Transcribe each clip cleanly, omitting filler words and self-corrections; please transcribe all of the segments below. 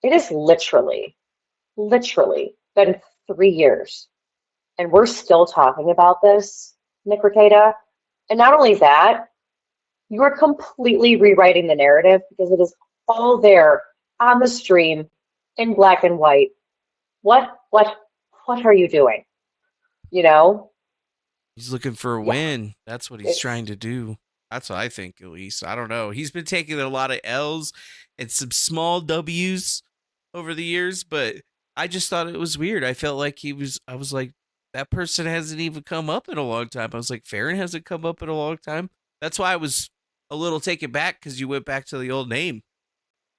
It is literally been 3 years, and we're still talking about this, Nick Rekieta. And not only that, you are completely rewriting the narrative because it is all there on the stream in black and white. What are you doing? You know, He's looking for a yeah, win. That's what he's trying it's to do. That's what I think, at least. I don't know. He's been taking a lot of L's and some small W's over the years, but I just thought it was weird. I felt like I was like, that person hasn't even come up in a long time. I was like, Farron hasn't come up in a long time. That's why I was a little taken back because you went back to the old name.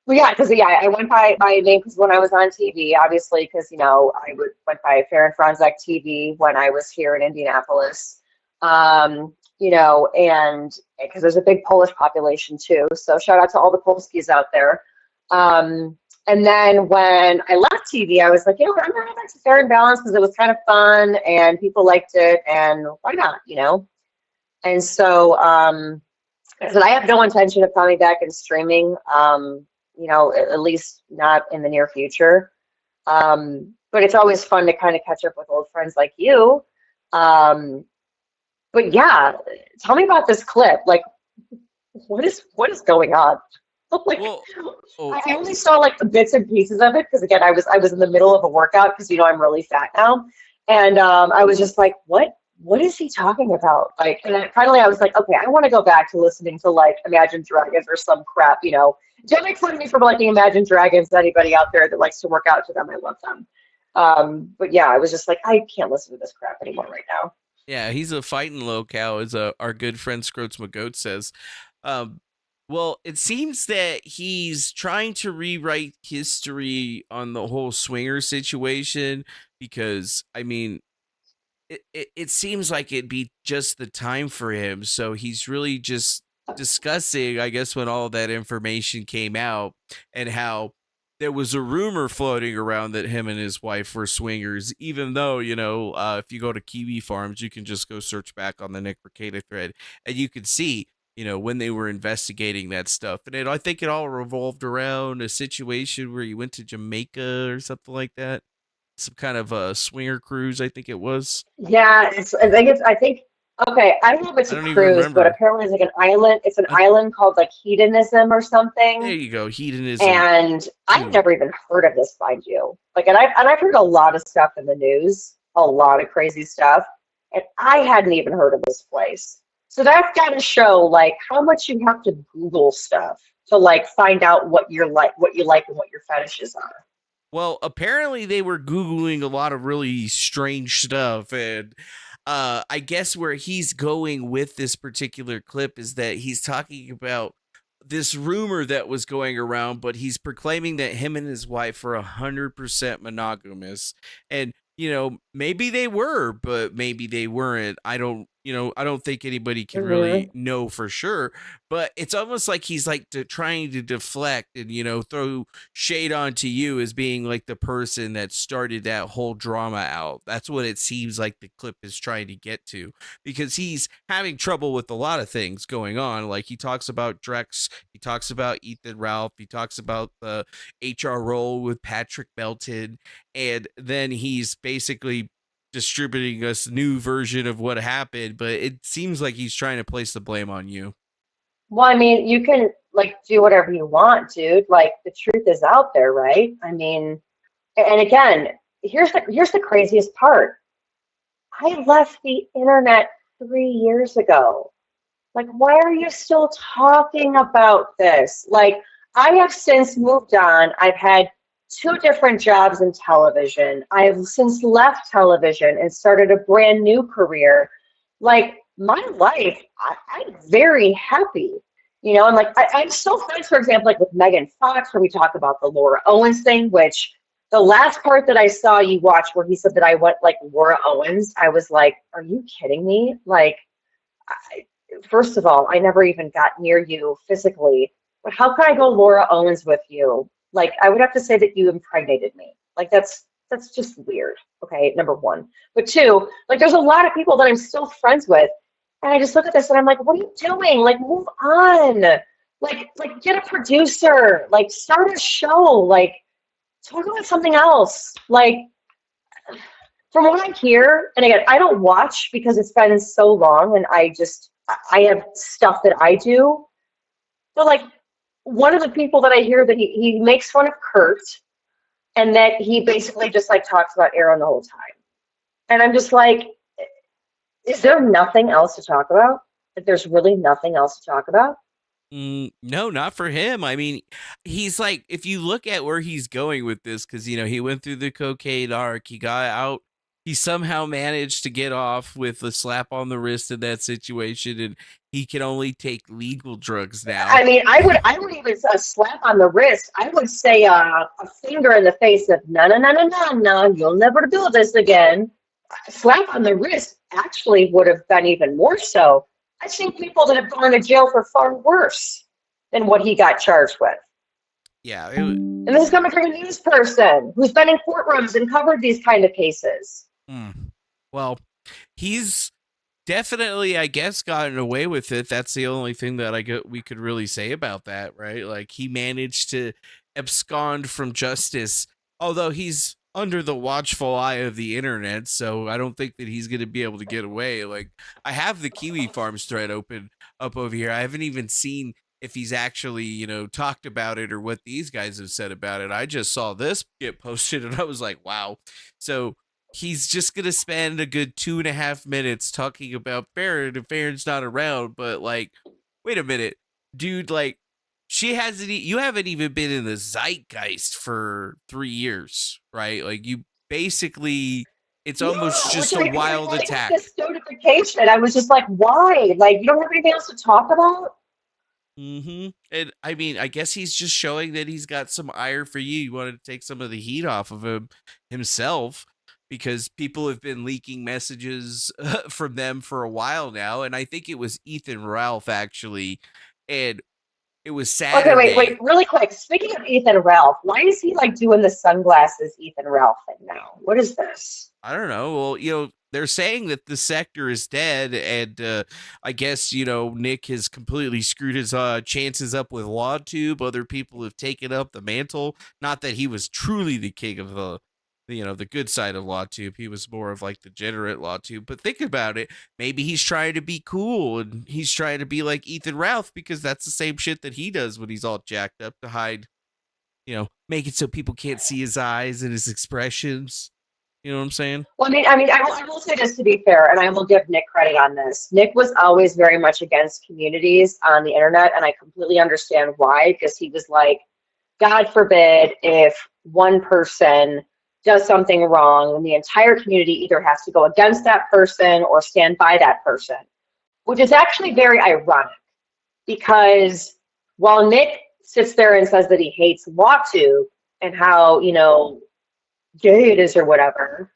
well, yeah, because yeah, I went by my name because when I was on TV, obviously, because I went by Faran Franzek TV when I was here in Indianapolis. And because there's a big Polish population too, so shout out to all the Polskis out there. And then when I left TV, I was like, I'm gonna go back to Fair and Balance because it was kind of fun and people liked it, and why not? And so I said I have no intention of coming back and streaming. At least not in the near future. But it's always fun to kind of catch up with old friends like you. Um, but yeah, tell me about this clip. Like, what is going on? Like, Well, oh, I only saw like the bits and pieces of it because again, I was in the middle of a workout because I'm really fat now, and I was just like, what is he talking about? Like, and then finally I was like, okay, I want to go back to listening to like Imagine Dragons or some crap. Don't make fun of me for liking Imagine Dragons. Anybody out there that likes to work out to them, I love them. But yeah, I was just like, I can't listen to this crap anymore right now. yeah, he's a fighting locale, as our good friend Scroats McGoat says. Um, well, it seems that he's trying to rewrite history on the whole swinger situation because, I mean, it seems like it'd be just the time for him. So he's really just discussing, I guess, when all that information came out and how there was a rumor floating around that him and his wife were swingers, even though, if you go to Kiwi Farms, you can just go search back on the Nick Rekieta thread and you can see, when they were investigating that stuff. And I think it all revolved around a situation where he went to Jamaica or something like that. Some kind of a swinger cruise, I think it was. Yeah, I think okay, I don't know if it's I a don't even cruise, but remember. apparently it's like an island. It's an Uh, island called like Hedonism or there something. you go. Hedonism And I've 2. never even heard of this, mind you. Like, and I've heard a lot of stuff in the news, a lot of crazy stuff, and I hadn't even heard of this place. So that's got to show like how much you have to Google stuff to like find out what you like, and what your fetishes are. Well, apparently they were Googling a lot of really strange stuff. And I guess where he's going with this particular clip is that he's talking about this rumor that was going around, but he's proclaiming that him and his wife are 100% monogamous. And, maybe they were, but maybe they weren't. I don't think anybody can really Hmm. know for sure, but it's almost like he's like trying to deflect and, throw shade onto you as being like the person that started that whole drama out. That's what it seems like the clip is trying to get to because he's having trouble with a lot of things going on. Like he talks about Drex, he talks about Ethan Ralph, he talks about the HR role with Patrick Melton, and then he's basically distributing us new version of what happened, but it seems like he's trying to place the blame on you. Well, I mean, you can like do whatever you want, dude. Like the truth is out there, right? I mean, and again, here's the craziest part. I left the internet 3 years ago. Like, why are you still talking about this? Like, I have since moved on. I've had two different jobs in television. I have since left television and started a brand new career. Like, my life, I'm very happy. And like, I'm still friends, for example, like with Megan Fox, where we talk about the Laura Owens thing, which the last part that I saw you watch where he said that I went like Laura Owens, I was like, are you kidding me? Like, I, first of all, I never even got near you physically, but how can I go Laura Owens with you? Like, I would have to say that you impregnated me. Like, that's just weird. Okay, number one. But two, like, there's a lot of people that I'm still friends with, and I just look at this and I'm like, what are you doing? Like, move on. Like, get a producer. Like, start a show. Like, talk about something else. Like, from what I hear, and again, I don't watch because it's been so long and I have stuff that I do. But like, one of the people that I hear that he makes fun of Kurt and that he basically just like talks about Aaron the whole time. And I'm just like, is there nothing else to talk about? Like, there's really nothing else to talk about? No, not for him. I mean, he's like, if you look at where he's going with this, because, he went through the cocaine arc, he got out, he somehow managed to get off with a slap on the wrist in that situation, and he can only take legal drugs now. I mean, I would even a slap on the wrist. I would say a finger in the face of no, no, no, no, no, no, you'll never do this again. A slap on the wrist actually would have been even more so. I've seen people that have gone to jail for far worse than what he got charged with. Yeah. And this is coming from a news person who's been in courtrooms and covered these kind of cases. Well, he's definitely, I guess, gotten away with it. That's the only thing that we could really say about that, right? Like, he managed to abscond from justice, although he's under the watchful eye of the internet, so I don't think that he's going to be able to get away. Like, I have the Kiwi Farms thread open up over here. I haven't even seen if he's actually, talked about it or what these guys have said about it. I just saw this get posted and I was like, wow. So he's just going to spend a good 2.5 minutes talking about Faran and Faran's not around, but like, wait a minute, dude, like, you haven't even been in the zeitgeist for 3 years, right? Like, you basically, it's almost just a wild attack. This notification, I was just like, why? Like, you don't have anything else to talk about? And I mean, I guess he's just showing that he's got some ire for you. You wanted to take some of the heat off of himself, because people have been leaking messages from them for a while now. And I think it was Ethan Ralph, actually. And it was Saturday. Okay, wait, really quick. Speaking of Ethan Ralph, why is he like doing the sunglasses Ethan Ralph thing now? What is this? I don't know. Well, they're saying that the sector is dead, and I guess, Nick has completely screwed his chances up with LawTube. Other people have taken up the mantle. Not that he was truly the king of the good side of LawTube. He was more of like the degenerate LawTube. But think about it. Maybe he's trying to be cool and he's trying to be like Ethan Ralph, because that's the same shit that he does when he's all jacked up to hide, make it so people can't see his eyes and his expressions. You know what I'm saying? Well, I will say this to be fair, and I will give Nick credit on this. Nick was always very much against communities on the internet, and I completely understand why, because he was like, God forbid if one person does something wrong, and the entire community either has to go against that person or stand by that person, which is actually very ironic, because while Nick sits there and says that he hates LawTube and how, gay it is or whatever,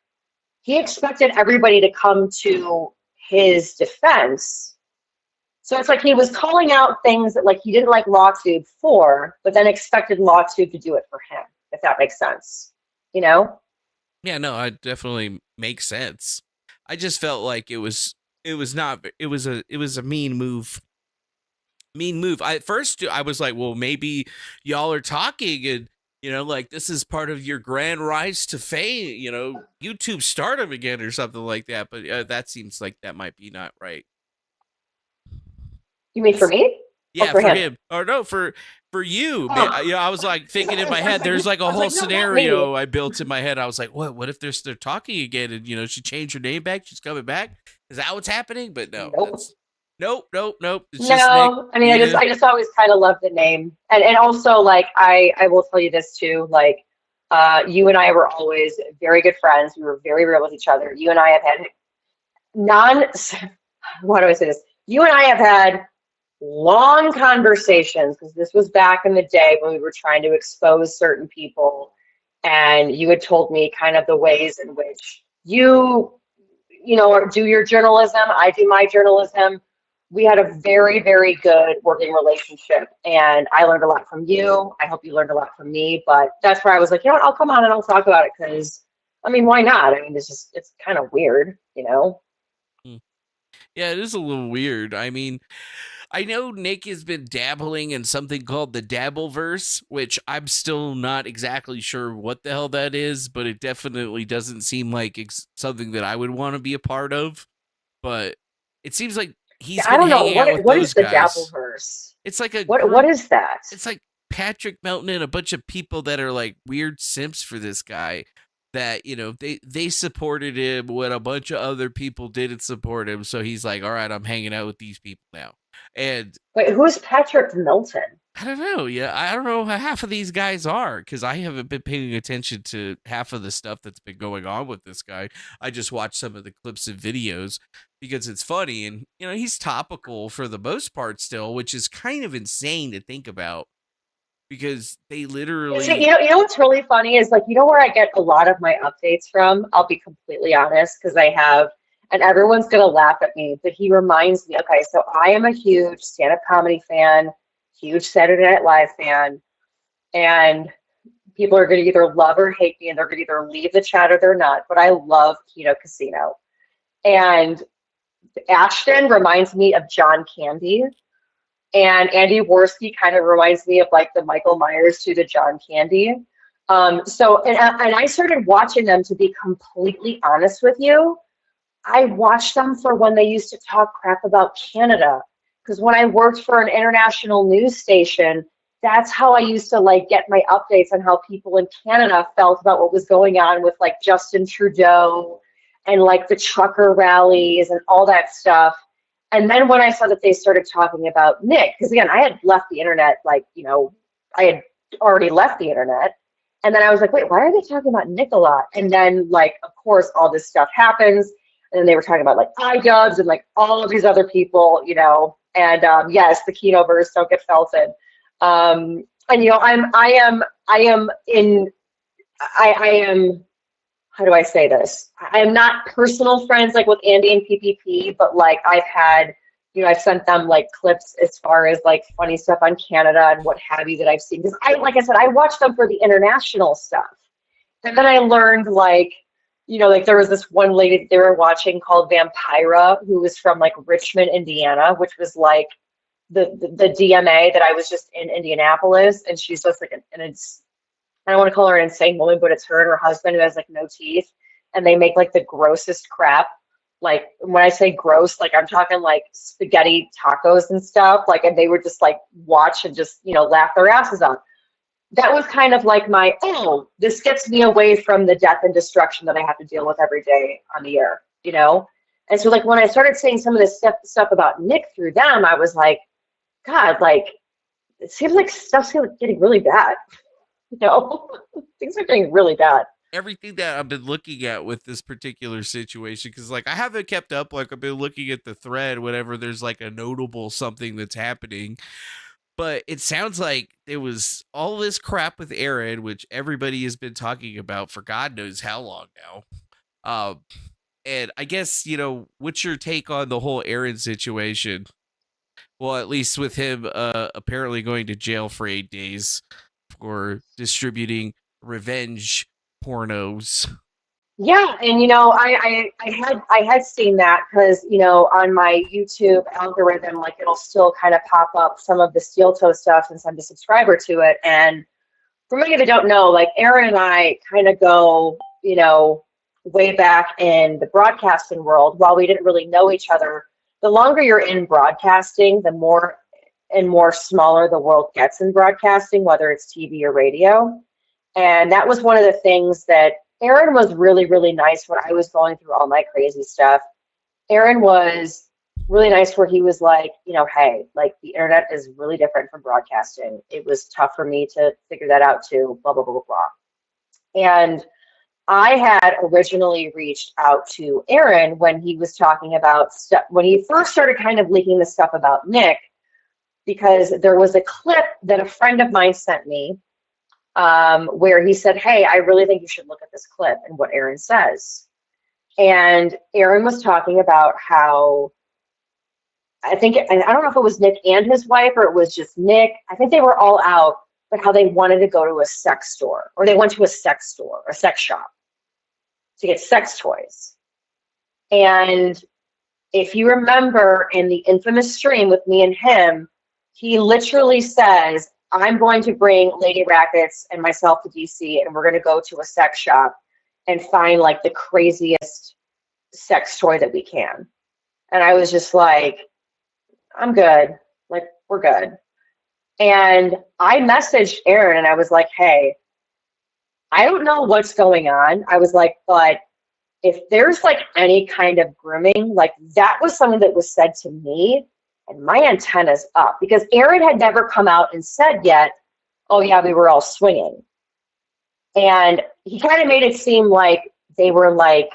he expected everybody to come to his defense. So it's like he was calling out things that like he didn't like LawTube for, but then expected LawTube to do it for him, if that makes sense. Yeah, no, it definitely makes sense. I just felt like it was a mean move. At first I was like, well, maybe y'all are talking and like, this is part of your grand rise to fame, YouTube stardom again or something like that. But that seems like that might be not right. You mean for me? Yeah, for him. Or no, for you. Oh. I was like thinking in my head, there's like a whole scenario I built in my head. I was like, what if they're talking again and, she changed her name back? She's coming back. Is that what's happening? But no. Nope. It's just Nick. I just always kind of love the name. And also, like, I will tell you this too, like, you and I were always very good friends. We were very real with each other. You and I have had how do I say this? You and I have had long conversations, because this was back in the day when we were trying to expose certain people, and you had told me kind of the ways in which you do your journalism, I do my journalism. We had a very, very good working relationship, and I learned a lot from you. I hope you learned a lot from me, but that's where I was like, you know what, I'll come on and I'll talk about it, because why not? It's kind of weird, Yeah, it is a little weird. I I know Nick has been dabbling in something called the Dabbleverse, which I'm still not exactly sure what the hell that is, but it definitely doesn't seem like something that I would want to be a part of. But it seems like Yeah, he's I been don't know hanging out with what is those the guys. Dabbleverse? It's like a What group. is that? It's like Patrick Melton and a bunch of people that are like weird simps for this guy. That, you know, they supported him when a bunch of other people didn't support him. So he's like, all right, I'm hanging out with these people now. And Wait, who's Patrick Milton? I don't know. Yeah, I don't know how half of these guys are because I haven't been paying attention to half of the stuff that's been going on with this guy. I just watched some of the clips and videos because it's funny, and you know he's topical for the most part still, which is kind of insane to think about because they literally. You know what's really funny is like, you know where I get a lot of my updates from? I'll be completely honest, because I have, and everyone's gonna laugh at me, but he reminds me, okay, so I am a huge stand-up comedy fan, huge Saturday Night Live fan, and people are gonna either love or hate me, and they're gonna either leave the chat or they're not, but I love Kino Casino. And Ashton reminds me of John Candy. And Andy Worski kind of reminds me of like the Michael Myers to the John Candy. And I started watching them, to be completely honest with you. I watched them for when they used to talk crap about Canada. Because when I worked for an international news station, that's how I used to like get my updates on how people in Canada felt about what was going on with like Justin Trudeau and like the trucker rallies and all that stuff. And then when I saw that they started talking about Nick, because again, I had left the internet, like, you know, I had already left the internet. And then I was like, wait, why are they talking about Nick a lot? And then, like, of course, all this stuff happens. And then they were talking about like iDubbbz and like all of these other people, you know. And yes, the Kinoverse, don't get felted. And you know, I am, how do I say this? I am not personal friends like with Andy and PPP, but like I've had, you know, I've sent them like clips as far as like funny stuff on Canada and what have you that I've seen. Because like I said, I watched them for the international stuff. And then I learned like, you know, like there was this one lady that they were watching called Vampira, who was from like Richmond, Indiana, which was like the DMA that I was just in Indianapolis. And she's just like, and it's, I don't want to call her an insane woman, but it's her and her husband who has like no teeth, and they make like the grossest crap. Like when I say gross, like I'm talking like spaghetti tacos and stuff. Like, and they would just like watch and just, you know, laugh their asses off. That was kind of like my, oh, this gets me away from the death and destruction that I have to deal with every day on the air, you know? And so like when I started saying some of this stuff about Nick through them, I was like, God, like it seems like stuff's getting really bad. You know, things are getting really bad. Everything that I've been looking at with this particular situation, because like I haven't kept up, like I've been looking at the thread whenever there's like a notable something that's happening, but it sounds like there was all this crap with Aaron, which everybody has been talking about for God knows how long now. And I guess, you know, what's your take on the whole Aaron situation? Well, at least with him apparently going to jail for 8 days for distributing revenge pornos. Yeah, and you know, I had seen that because you know on my YouTube algorithm, like it'll still kind of pop up some of the steel toe stuff since I'm a subscriber to it. And for many that don't know, like Aaron and I kind of go, you know, way back in the broadcasting world. While we didn't really know each other, the longer you're in broadcasting, the more and more smaller the world gets in broadcasting, whether it's TV or radio. And that was one of the things that Aaron was really, really nice when I was going through all my crazy stuff. Aaron was really nice where he was like, you know, hey, like the internet is really different from broadcasting. It was tough for me to figure that out too, blah, blah, blah, blah, blah. And I had originally reached out to Aaron when he was talking about stuff, when he first started kind of leaking the stuff about Nick, because there was a clip that a friend of mine sent me where he said, hey, I really think you should look at this clip and what Aaron says. And Aaron was talking about how, I don't know if it was Nick and his wife or it was just Nick. I think they were all out, but how they wanted to go to a sex store, or they went to a sex store, a sex shop to get sex toys. And if you remember in the infamous stream with me and him, he literally says, I'm going to bring Lady Rackets and myself to DC and we're going to go to a sex shop and find like the craziest sex toy that we can. And I was just like, I'm good. Like, we're good. And I messaged Aaron and I was like, hey, I don't know what's going on. I was like, but if there's like any kind of grooming, like that was something that was said to me and my antenna's up because Aaron had never come out and said yet, oh yeah, we were all swinging. And he kind of made it seem like they were like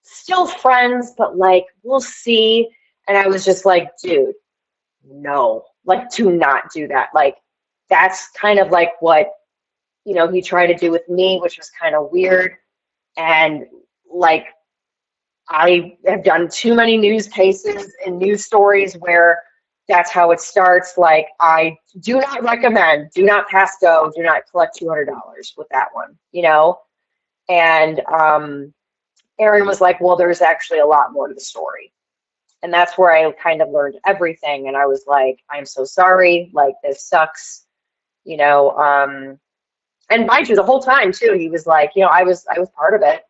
still friends, but like, we'll see. And I was just like, dude, no, like, do not do that. Like, that's kind of like what, he tried to do with me, which was kind of weird. And like, I have done too many news cases and news stories where that's how it starts. Like, I do not recommend, do not pass go, do not collect $200 with that one, And Aaron was like, well, there's actually a lot more to the story. And that's where I kind of learned everything. And I was like, I'm so sorry. Like, this sucks, and mind you, the whole time too, he was like, I was part of it,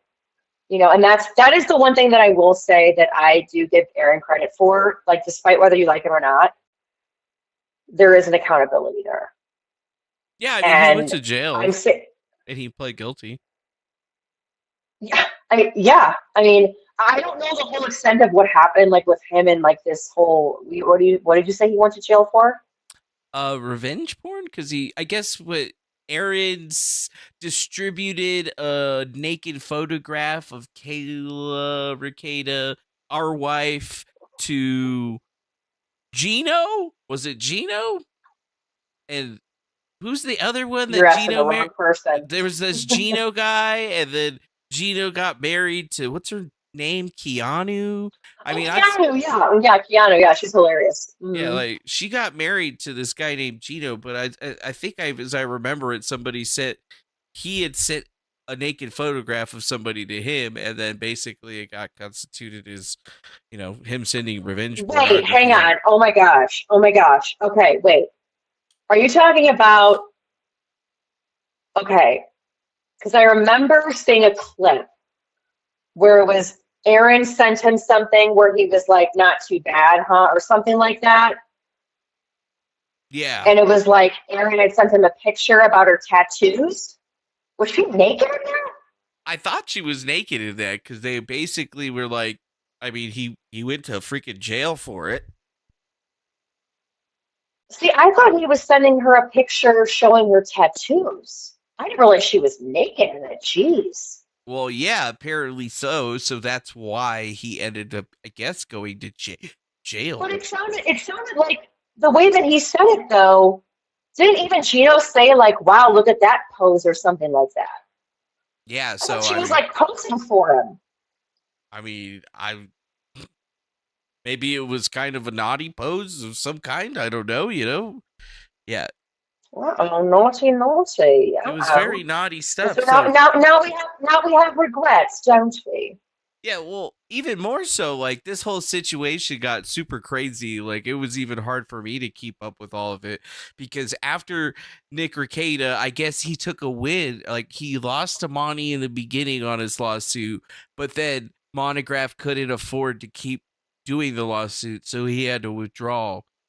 and that is the one thing that I will say that I do give Aaron credit for, like, despite whether you like him or not, there is an accountability there. Yeah, I mean, he went to jail and he pled guilty. Yeah, I mean, I don't know the whole extent of what happened, like with him and like this whole. What did you say he went to jail for? Revenge porn, because I guess what Aaron's distributed a naked photograph of Kayla Rekieta, our wife, to Gino. Was it Gino? And who's the other one You're that asking Gino the wrong person. There was this Gino guy, and then Gino got married to, what's her name? Keanu. I mean, Keanu, yeah, Keanu, yeah, she's hilarious. Yeah, like, she got married to this guy named Gino, but I think as I remember it, somebody said he had sent a naked photograph of somebody to him, and then basically it got constituted as, him sending revenge porn. Wait, hang on. Oh my gosh. Okay, wait. Are you talking about? Okay, because I remember seeing a clip where it was Aaron sent him something where he was like, not too bad, huh? Or something like that. Yeah. And it was like Aaron had sent him a picture about her tattoos. Was she naked in that? I thought she was naked in that because they basically were like, I mean, he went to freaking jail for it. See, I thought he was sending her a picture showing her tattoos. I didn't realize she was naked in it. Jeez. Well, yeah, apparently so. So that's why he ended up, I guess, going to jail. But it sounded like the way that he said it, though. Didn't even Gino say like, "Wow, look at that pose" or something like that? Yeah. So she was like posing for him. I mean, maybe it was kind of a naughty pose of some kind. I don't know. Yeah. Oh, naughty. It was very naughty stuff. So now we have regrets, don't we? Yeah, well, even more so, like, this whole situation got super crazy. Like, it was even hard for me to keep up with all of it because after Nick Rekieta, I guess he took a win. Like, he lost to Monty in the beginning on his lawsuit, but then Monograph couldn't afford to keep doing the lawsuit, so he had to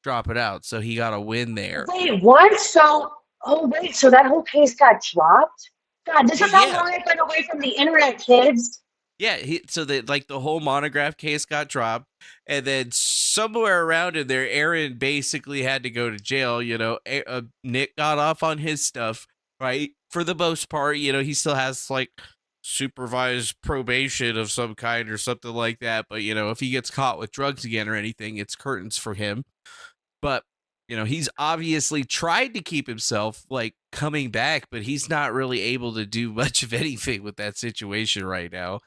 drop it out. So he got a win there. Wait, what? So that whole case got dropped? God, this is how long I've been away from the internet, kids. Yeah, so that, like, the whole Monograph case got dropped, and then somewhere around in there, Aaron basically had to go to jail. Nick got off on his stuff, right? For the most part, he still has like supervised probation of some kind or something like that. But if he gets caught with drugs again or anything, it's curtains for him. But he's obviously tried to keep himself like coming back, but he's not really able to do much of anything with that situation right now.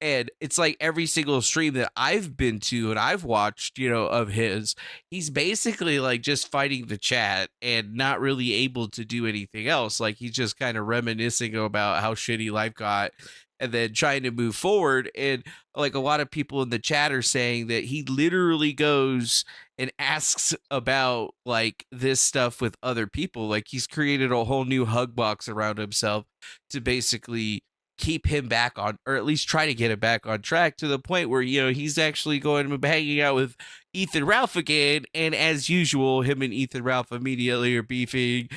And it's like every single stream that I've been to and I've watched, of his, he's basically like just fighting the chat and not really able to do anything else. Like he's just kind of reminiscing about how shitty life got and then trying to move forward. And like a lot of people in the chat are saying that he literally goes and asks about like this stuff with other people. Like he's created a whole new hug box around himself to basically keep him back on, or at least try to get him back on track, to the point where he's actually going and hanging out with Ethan Ralph again. And as usual, him and Ethan Ralph immediately are beefing.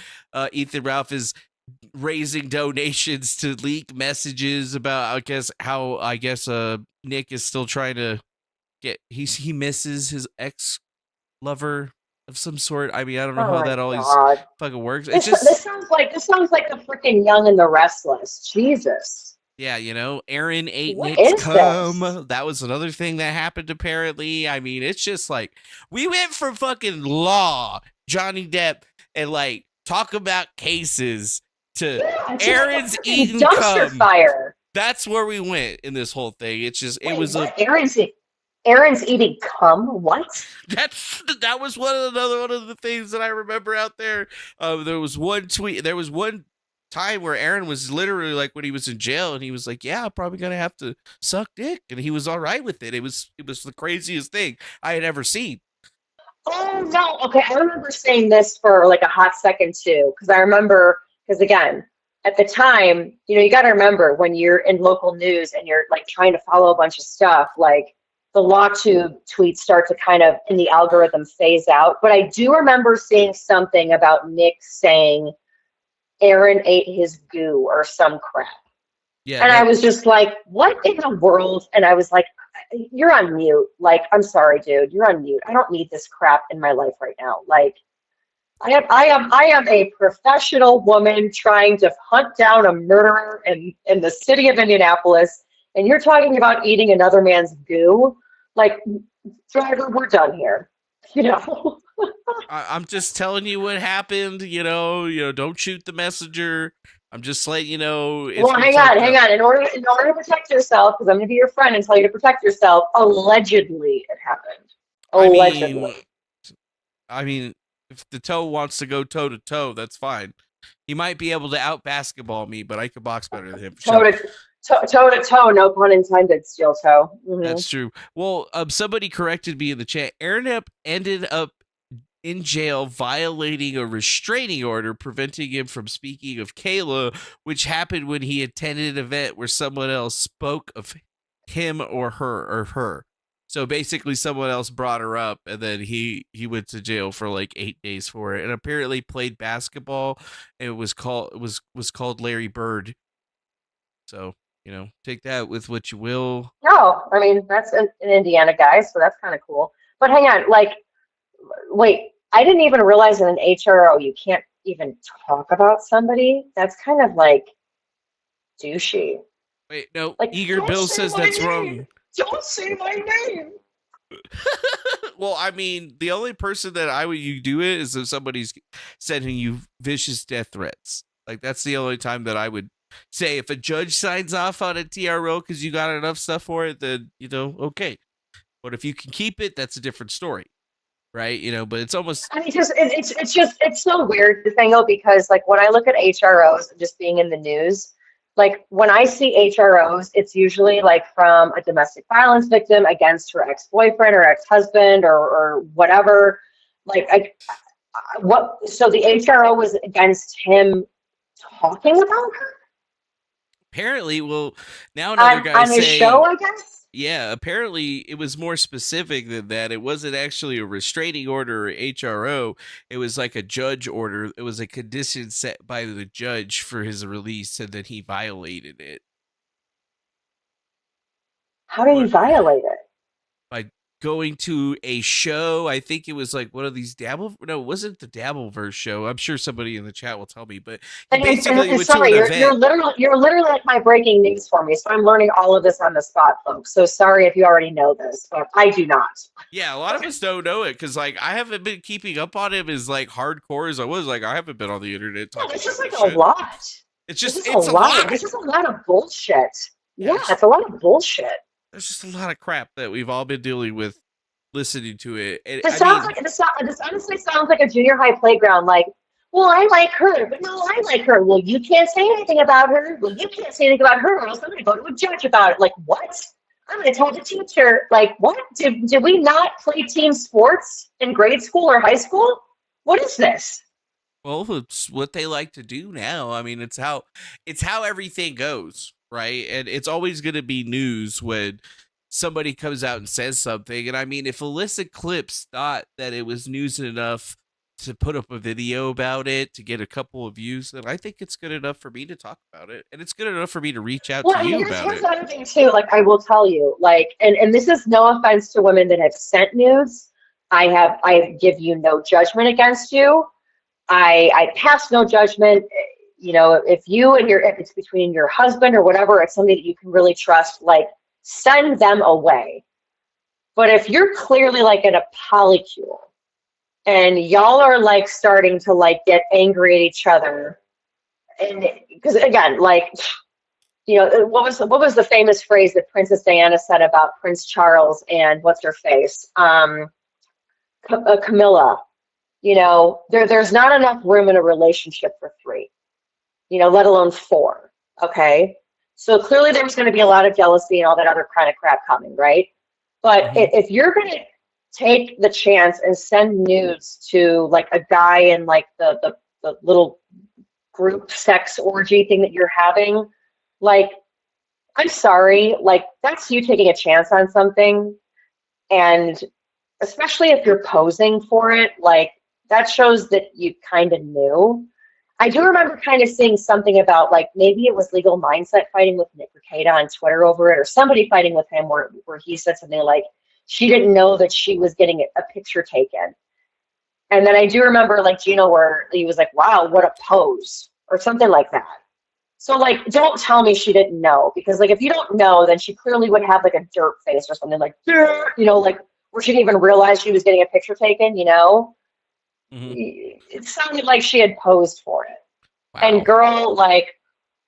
Ethan Ralph is raising donations to leak messages about I guess Nick is still trying to he misses his ex lover of some sort. I mean, I don't know how that always fucking works. This sounds like the freaking Young and the Restless. Jesus. Yeah, Aaron ate Nick's cum. That was another thing that happened apparently. I mean, it's just like we went from fucking Law, Johnny Depp, and like talk about cases to Aaron's eating dumpster cum. Fire. That's where we went in this whole thing. It's just Aaron's eating cum. What? That was another one of the things that I remember out there. There was one tweet. There was one time where Aaron was literally like, when he was in jail, and he was like, "Yeah, I'm probably gonna have to suck dick," and he was all right with it. It was the craziest thing I had ever seen. Oh no! Okay, I remember saying this for like a hot second too, because again, at the time, you got to remember when you're in local news and you're like trying to follow a bunch of stuff, like the LawTube tweets start to kind of in the algorithm phase out. But I do remember seeing something about Nick saying Aaron ate his goo or some crap. Yeah. And I was just like, what in the world? And I was like, you're on mute. Like, I'm sorry, dude, you're on mute. I don't need this crap in my life right now. Like, I am a professional woman trying to hunt down a murderer in the city of Indianapolis, and you're talking about eating another man's goo. Like, driver, we're done here. I'm just telling you what happened. Don't shoot the messenger. I'm just letting you know. Well, hang on. In order to protect yourself, because I'm going to be your friend and tell you to protect yourself. Allegedly, it happened. Allegedly. I mean, if the toe wants to go toe to toe, that's fine. He might be able to out basketball me, but I could box better than him. Toe to toe, no pun intended. Steel toe. Mm-hmm. That's true. Well, somebody corrected me in the chat. Aaron ended up in jail violating a restraining order preventing him from speaking of Kayla, which happened when he attended an event where someone else spoke of him or her. So basically someone else brought her up, and then he went to jail for like 8 days for it, and apparently played basketball. It was called Larry Bird. So, take that with what you will. No, I mean, that's an Indiana guy, so that's kind of cool. But hang on, wait, I didn't even realize in an HRO you can't even talk about somebody. That's kind of like douchey. Wait, no, like, Eager Bill says that's wrong. Don't say my name. Well, I mean, the only person that you do it is if somebody's sending you vicious death threats. Like, that's the only time that I would say, if a judge signs off on a TRO because you got enough stuff for it, then, okay. But if you can keep it, that's a different story. Right, but it's almost. I mean, it's so weird, Nathaniel, because like when I look at HROs just being in the news, like when I see HROs, it's usually like from a domestic violence victim against her ex-boyfriend or ex-husband or whatever. Like, so the HRO was against him talking about her? Apparently, well, now another guy on his show, I guess. Yeah, apparently it was more specific than that. It wasn't actually a restraining order or HRO. It was like a judge order. It was a condition set by the judge for his release, and then he violated it. How did he violate it? By going to a show. I think it was like one of these no, it wasn't the Dabbleverse show. I'm sure somebody in the chat will tell me, but he basically went to sorry, an you're event. you're literally like my breaking news for me. So I'm learning all of this on the spot, folks. So sorry if you already know this, but I do not. Yeah, a lot of us don't know it because like I haven't been keeping up on him as like hardcore as I was. Like I haven't been on the internet Yeah, talking it's about just like this a shit. lot. It's just It's it's a lot. It's just a lot of bullshit. Yeah, It's a lot of bullshit. there's just a lot of crap that we've all been dealing with listening to it. And This honestly sounds like a junior high playground. Like, well, I like her, but no, I like her. Well, you can't say anything about her. Well, you can't say anything about her, or else I'm going to go to a judge about it. Like, what? I'm going to tell the teacher. Like, what? Did we not play team sports in grade school or high school? What is this? well, it's what they like to do now. I mean, it's how everything goes, right? And it's always going to be news when somebody comes out and says something. And I mean, if Alyssa Clips thought that it was news enough to put up a video about it to get a couple of views, then I think it's good enough for me to talk about it, and it's good enough for me to reach out Well, to and you about here's it. the other thing too. Like, I will tell you, like, and this is no offense to women that have sent nudes. I give you no judgment against you. I pass no judgment. You know, if it's between your husband or whatever, it's somebody that you can really trust, like, send them away. But if you're clearly like in a polycule and y'all are like starting to like get angry at each other, and because again, like, you know, what was the famous phrase that Princess Diana said about Prince Charles and what's her face, Camilla? You know, there's not enough room in a relationship for three, you know, let alone four. Okay. So clearly there's going to be a lot of jealousy and all that other kind of crap coming, right? But if you're going to take the chance and send nudes to like a guy in like the little group sex orgy thing that you're having, like, I'm sorry, like, that's you taking a chance on something. And especially if you're posing for it, like, that shows that you kind of knew. I do remember kind of seeing something about like maybe it was Legal Mindset fighting with Nick Rekieta on Twitter over it, or somebody fighting with him where he said something like she didn't know that she was getting a picture taken. And then I do remember like Gino where he was like, wow, what a pose, or something like that. So like, don't tell me she didn't know, because like if you don't know, then she clearly would have like a dirt face or something like, you know, like where she didn't even realize she was getting a picture taken, you know? It sounded like she had posed for it. Wow. And girl, like,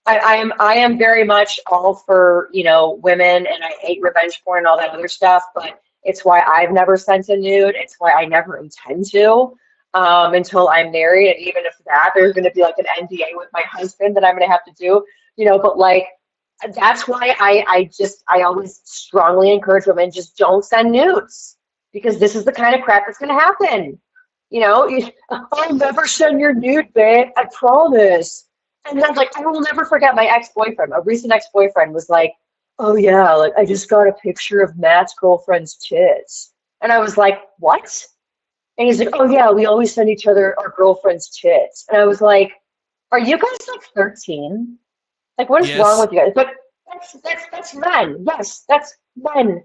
I am very much all for, you know, women, and I hate revenge porn and all that other stuff, but it's why I've never sent a nude. It's why I never intend to, until I'm married. And even if that, there's going to be like an NDA with my husband that I'm going to have to do, you know, but like, that's why I always strongly encourage women, just don't send nudes, because this is the kind of crap that's going to happen. You know, I'll never send your nude, babe, I promise. And then, like, I will never forget my ex-boyfriend. A recent ex-boyfriend was like, oh, yeah, like, I just got a picture of Matt's girlfriend's tits. And I was like, what? And he's like, oh, yeah, we always send each other our girlfriend's tits. And I was like, are you guys like 13? Like, what is wrong with you guys? But that's men. Yes, that's men.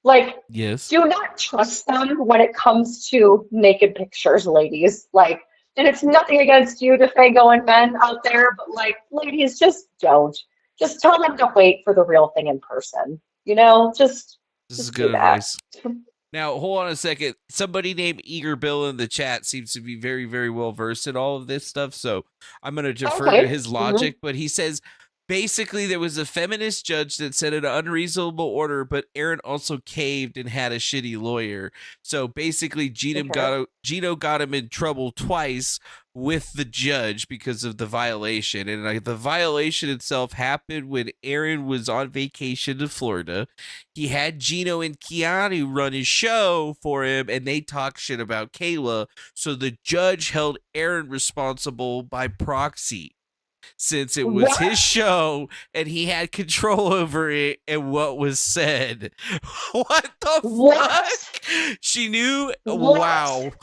Like, yes, do not trust them when it comes to naked pictures, ladies. Like, and it's nothing against you, DeFago and men out there, but like, ladies, just don't. Just tell them to wait for the real thing in person. You know, this is just good advice. Now, hold on a second. Somebody named Eager Bill in the chat seems to be very, very well versed in all of this stuff, so I'm going to defer to his logic. But he says, basically, there was a feminist judge that set an unreasonable order, but Aaron also caved and had a shitty lawyer. So basically, Gino got him in trouble twice with the judge because of the violation. And the violation itself happened when Aaron was on vacation to Florida. He had Gino and Keanu run his show for him, and they talked shit about Kayla. So the judge held Aaron responsible by proxy, since it was his show and he had control over it and what was said. What the fuck? She knew? Wow.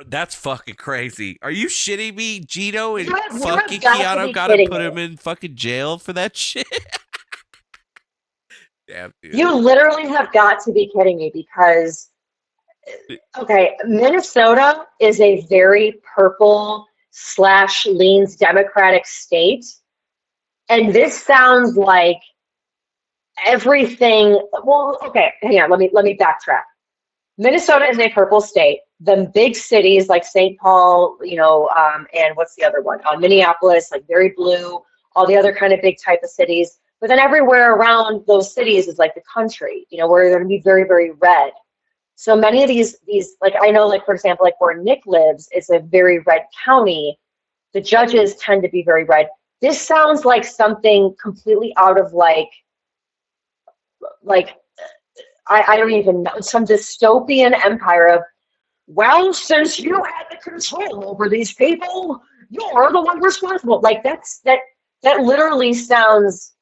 That's fucking crazy. Are you shitting me? Gino and fucking Keanu gotta put him in fucking jail for that shit? Damn, dude. You literally have got to be kidding me because, okay, Minnesota is a very purple / leans Democratic state. And this sounds like everything. Well, okay, hang on. Let me backtrack. Minnesota is a purple state. The big cities like St. Paul, and what's the other one? Minneapolis, like very blue. All the other kind of big type of cities. But then everywhere around those cities is like the country, where they're going to be very, very red. So many of these, like I know, like for example, like where Nick lives, it's a very red county. The judges tend to be very red. This sounds like something completely out of like I don't even know, some dystopian empire of, well, since you had the control over these people, you're the one responsible. Like that literally sounds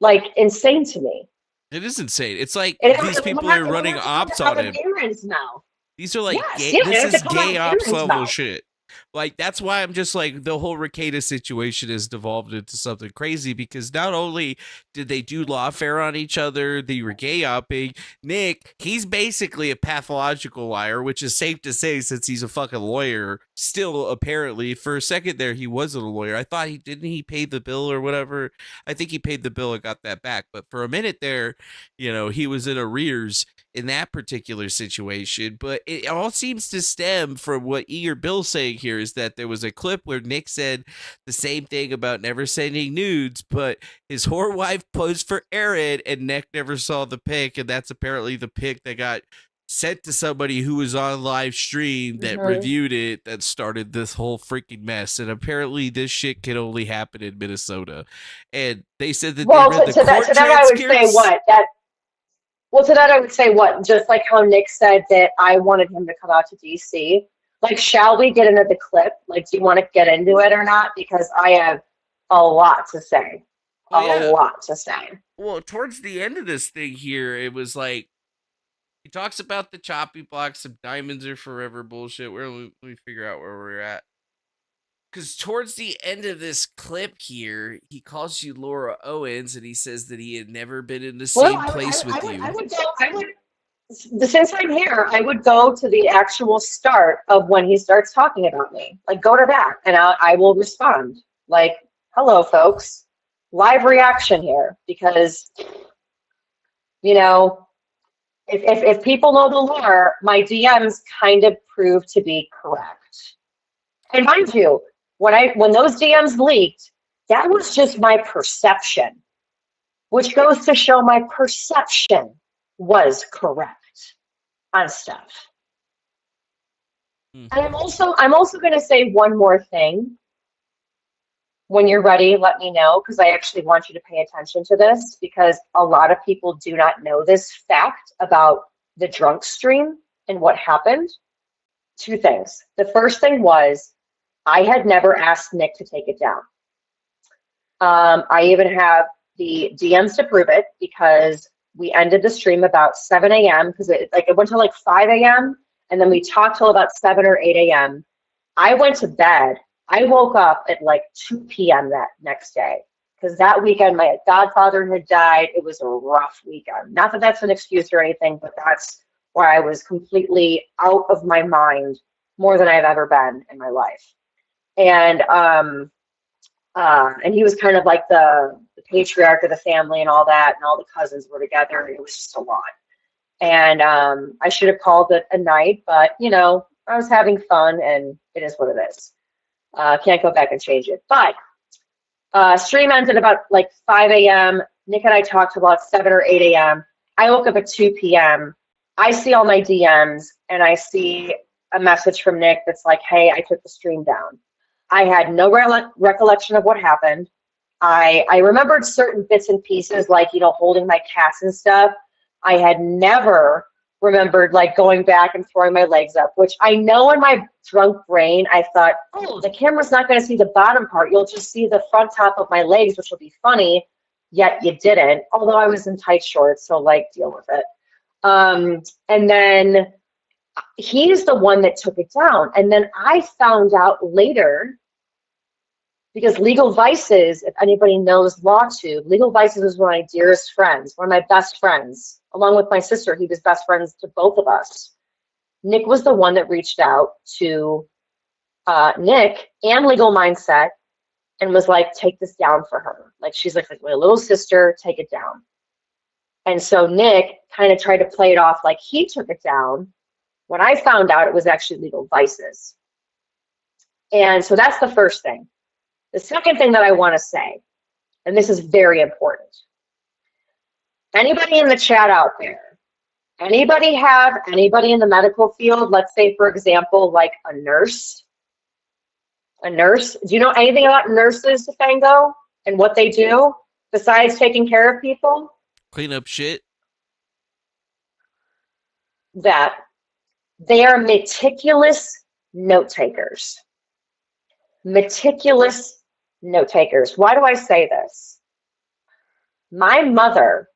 like insane to me. It is insane. It's like And these people are running ops on him. Now. These are like Yes, gay, yeah, this is gay ops level now. shit. Like, that's why I'm just like, the whole Rekieta situation has devolved into something crazy, because not only did they do lawfare on each other, they were gay opping. Nick, he's basically a pathological liar, which is safe to say since he's a fucking lawyer. Still, apparently, for a second there, he wasn't a lawyer. I thought didn't he pay the bill or whatever? I think he paid the bill and got that back. But for a minute there, he was in arrears in that particular situation. But it all seems to stem from what Eager Bill's saying here, is that there was a clip where Nick said the same thing about never sending nudes, but his whore wife posed for Aaron and Nick never saw the pic, and that's apparently the pic that got sent to somebody who was on live stream that reviewed it, that started this whole freaking mess. And apparently this shit can only happen in Minnesota. And they said that they read the court transcripts. I would say what? Well, to that I would say what? Just like how Nick said that I wanted him to come out to DC. Like, shall we get into the clip? Like, do you want to get into it or not? Because I have a lot to say. A lot to say. Well, towards the end of this thing here, it was like, he talks about the choppy block, some diamonds are forever bullshit. Let me figure out where we're at. Because towards the end of this clip here, he calls you Laura Owens, and he says that he had never been in the same place with you. Since I'm here, I would go to the actual start of when he starts talking about me. Like, go to that, and I will respond. Like, hello, folks. Live reaction here, because, if people know the lore, my DMs kind of prove to be correct. And mind you, when those DMs leaked, that was just my perception, which goes to show my perception was correct on stuff. And I'm also going to say one more thing. When you're ready, let me know, because I actually want you to pay attention to this, because a lot of people do not know this fact about the drunk stream and what happened. Two things. The first thing was, I had never asked Nick to take it down. I even have the DMs to prove it, because we ended the stream about 7 a.m. because it went till like 5 a.m. and then we talked till about 7 or 8 a.m. I went to bed. I woke up at like 2 p.m. that next day, because that weekend my godfather had died. It was a rough weekend. Not that that's an excuse or anything, but that's where I was completely out of my mind, more than I've ever been in my life. And he was kind of like the patriarch of the family and all that, and all the cousins were together. It was just a lot. And I should have called it a night, but I was having fun, and it is what it is. Can't go back and change it. But stream ended about like 5 a.m. Nick and I talked about 7 or 8 a.m. I woke up at 2 p.m. I see all my DMs, and I see a message from Nick that's like, hey, I took the stream down. I had no recollection of what happened. I remembered certain bits and pieces, like, holding my cats and stuff. I had never remembered like going back and throwing my legs up, which I know in my drunk brain, I thought, oh, the camera's not going to see the bottom part. You'll just see the front top of my legs, which will be funny. Yet you didn't, although I was in tight shorts, so like, deal with it. And then he's the one that took it down. And then I found out later Because Legal Vices, if anybody knows LawTube, Legal Vices was one of my dearest friends, one of my best friends, along with my sister. He was best friends to both of us. Nick was the one that reached out to Nick and Legal Mindset and was like, take this down for her. Like, she's like my little sister, take it down. And so Nick kind of tried to play it off like he took it down, when I found out it was actually Legal Vices. And so that's the first thing. The second thing that I want to say, and this is very important. Anybody in the chat out there, anybody have anybody in the medical field, let's say, for example, like a nurse? A nurse? Do you know anything about nurses, Fango, and what they do besides taking care of people? Clean up shit. That they are meticulous note takers. Meticulous note takers. Why do I say this? My mother,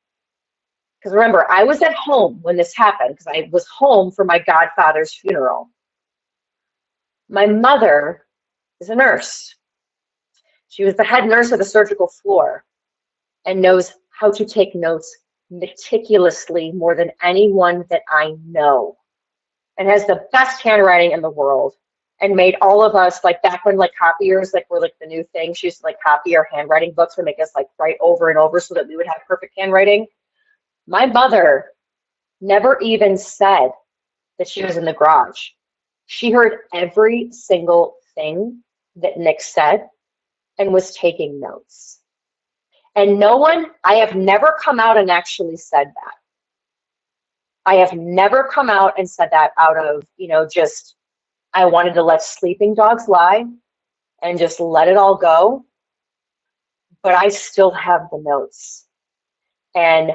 because remember, I was at home when this happened because I was home for my godfather's funeral. My mother is a nurse. She was the head nurse of the surgical floor and knows how to take notes meticulously more than anyone that I know, and has the best handwriting in the world, and made all of us, like back when like copiers like were like the new thing, she used to like copy our handwriting books and make us like write over and over so that we would have perfect handwriting. My mother never even said that she was in the garage. She heard every single thing that Nick said and was taking notes. And no one, I have never come out and actually said that. I have never come out and said that out of, just I wanted to let sleeping dogs lie and just let it all go. But I still have the notes. And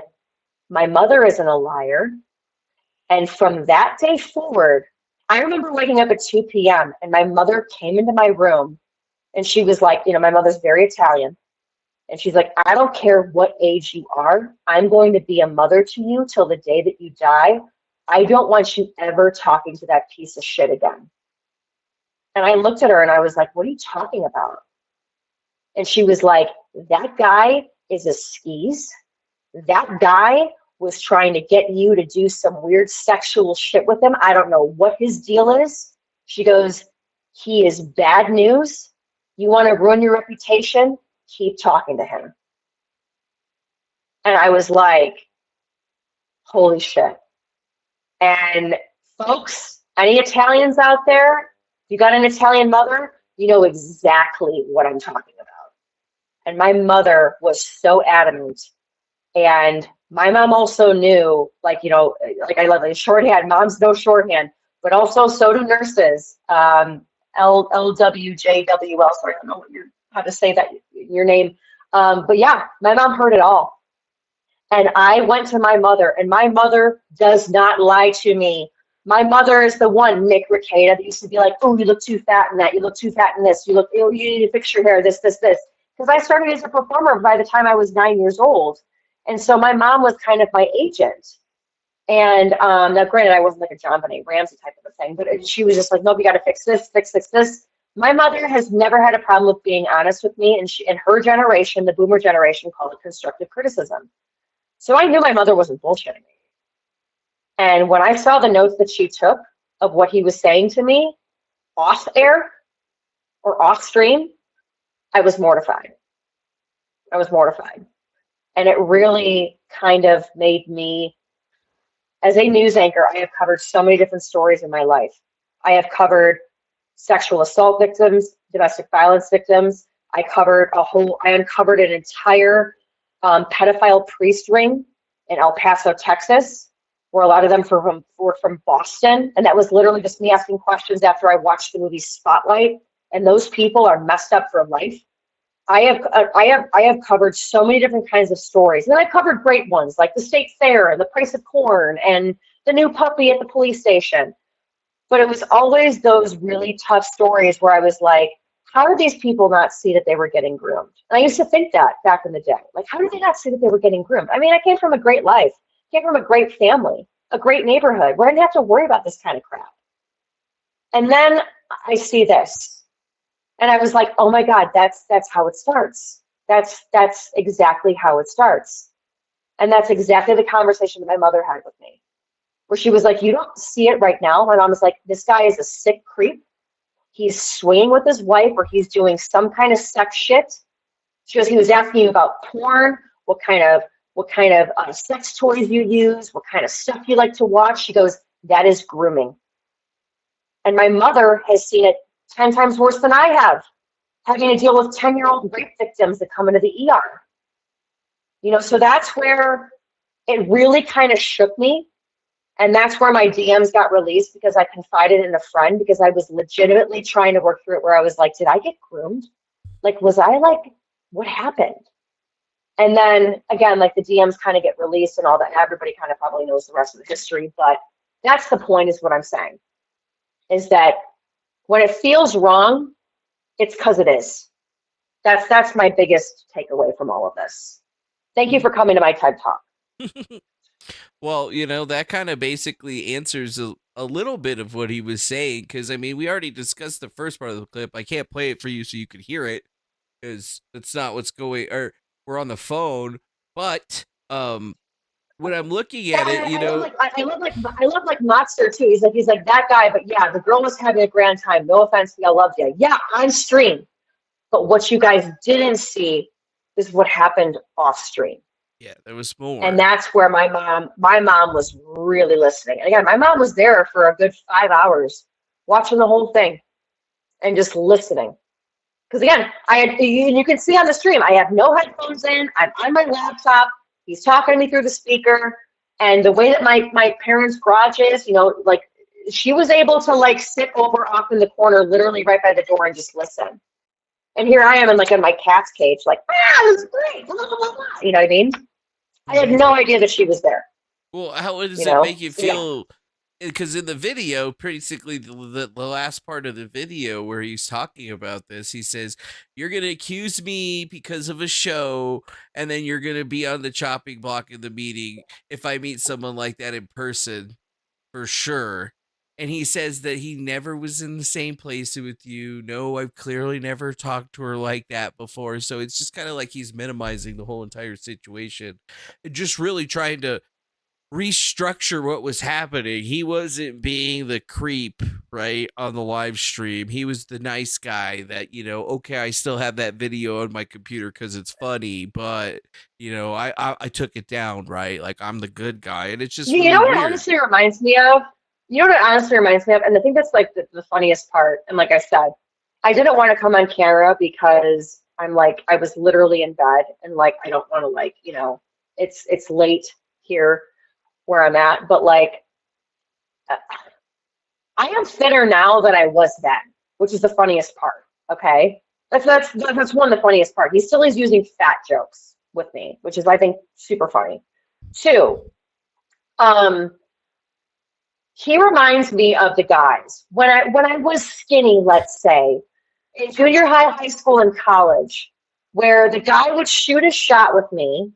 my mother isn't a liar. And from that day forward, I remember waking up at 2 p.m. and my mother came into my room and she was like, my mother's very Italian. And she's like, I don't care what age you are. I'm going to be a mother to you till the day that you die. I don't want you ever talking to that piece of shit again. And I looked at her and I was like, what are you talking about? And she was like, that guy is a skis. That guy was trying to get you to do some weird sexual shit with him. I don't know what his deal is. She goes, he is bad news. You want to ruin your reputation? Keep talking to him. And I was like, holy shit. And folks, any Italians out there, if you got an Italian mother, you know exactly what I'm talking about. And my mother was so adamant. And my mom also knew, like I love it, shorthand. Moms know shorthand, but also so do nurses. LWJWL, sorry, I don't know how to say that, your name. But yeah, my mom heard it all. And I went to my mother, and my mother does not lie to me. My mother is the one, Nick Rekieta, that used to be like, oh, you look too fat in that, you look too fat in this, you need to fix your hair, this. Because I started as a performer by the time I was 9 years old. And so my mom was kind of my agent. And now granted, I wasn't like a John Benet Ramsey type of a thing, but she was just like, nope, you got to fix this. My mother has never had a problem with being honest with me, and in her generation, the boomer generation, called it constructive criticism. So I knew my mother wasn't bullshitting me. And when I saw the notes that she took of what he was saying to me off air or off stream, I was mortified. And it really kind of made me, as a news anchor, I have covered so many different stories in my life. I have covered sexual assault victims, domestic violence victims. I uncovered an entire pedophile priest ring in El Paso, Texas, where a lot of them were from Boston. And that was literally just me asking questions after I watched the movie Spotlight. And those people are messed up for life. I have covered so many different kinds of stories. And I've covered great ones like the state fair and the price of corn and the new puppy at the police station. But it was always those really tough stories where I was like, how did these people not see that they were getting groomed? And I used to think that back in the day. Like, how did they not see that they were getting groomed? I mean, I came from a great life. I came from a great family, a great neighborhood where I didn't have to worry about this kind of crap. And then I see this. And I was like, oh my God, that's how it starts. That's exactly how it starts. And that's exactly the conversation that my mother had with me, where she was like, you don't see it right now. My mom was like, this guy is a sick creep. He's swinging with his wife, or he's doing some kind of sex shit. She goes, he was asking you about porn, what kind of sex toys you use, what kind of stuff you like to watch. She goes, that is grooming. And my mother has seen it 10 times worse than I have, having to deal with 10-year-old rape victims that come into the ER. So that's where it really kind of shook me. And that's where my DMs got released, because I confided in a friend, because I was legitimately trying to work through it, where I was like, did I get groomed? Like, was I like, what happened? And then again, like, the DMs kind of get released and all that. Everybody kind of probably knows the rest of the history, but that's the point, is what I'm saying, is that when it feels wrong, it's because it is. That's my biggest takeaway from all of this. Thank you for coming to my TED Talk. Well, that kind of basically answers a little bit of what he was saying, because, I mean, we already discussed the first part of the clip. I can't play it for you so you could hear it, because that's not what's going, or we're on the phone. But when I'm looking at it, I love like Monster too. He's like that guy, but yeah, the girl was having a grand time. No offense, I love you. Yeah, on stream. But what you guys didn't see is what happened off stream. Yeah, there was more. And that's where my mom was really listening. And again, my mom was there for a good 5 hours, watching the whole thing and just listening. Because again, you can see on the stream, I have no headphones in. I'm on my laptop. He's talking to me through the speaker. And the way that my parents' garage is, like, she was able to like sit over off in the corner, literally right by the door, and just listen. And here I am in my cat's cage, like, this is great. Blah, blah, blah, blah. You know what I mean? I had no idea that she was there. Well, how does it make you feel? Because in the video, basically the last part of the video where he's talking about this, he says, you're going to accuse me because of a show, and then you're going to be on the chopping block in the meeting if I meet someone like that in person, for sure. And he says that he never was in the same place with you. No, I've clearly never talked to her like that before. So it's just kind of like he's minimizing the whole entire situation and just really trying to restructure what was happening. He wasn't being the creep, right, on the live stream. He was the nice guy that, okay, I still have that video on my computer because it's funny, but, I took it down, right? Like, I'm the good guy. And it's just you know what it honestly reminds me of? And I think that's like the funniest part. And like I said, I didn't want to come on camera because I'm like, I was literally in bed, and like, I don't want to it's late here where I'm at, but like, I am thinner now than I was then, which is the funniest part. Okay. That's one of the funniest part. He still is using fat jokes with me, which is, I think, super funny. 2, he reminds me of the guys when I was skinny, let's say, in junior high, high school, and college, where the guy would shoot a shot with me,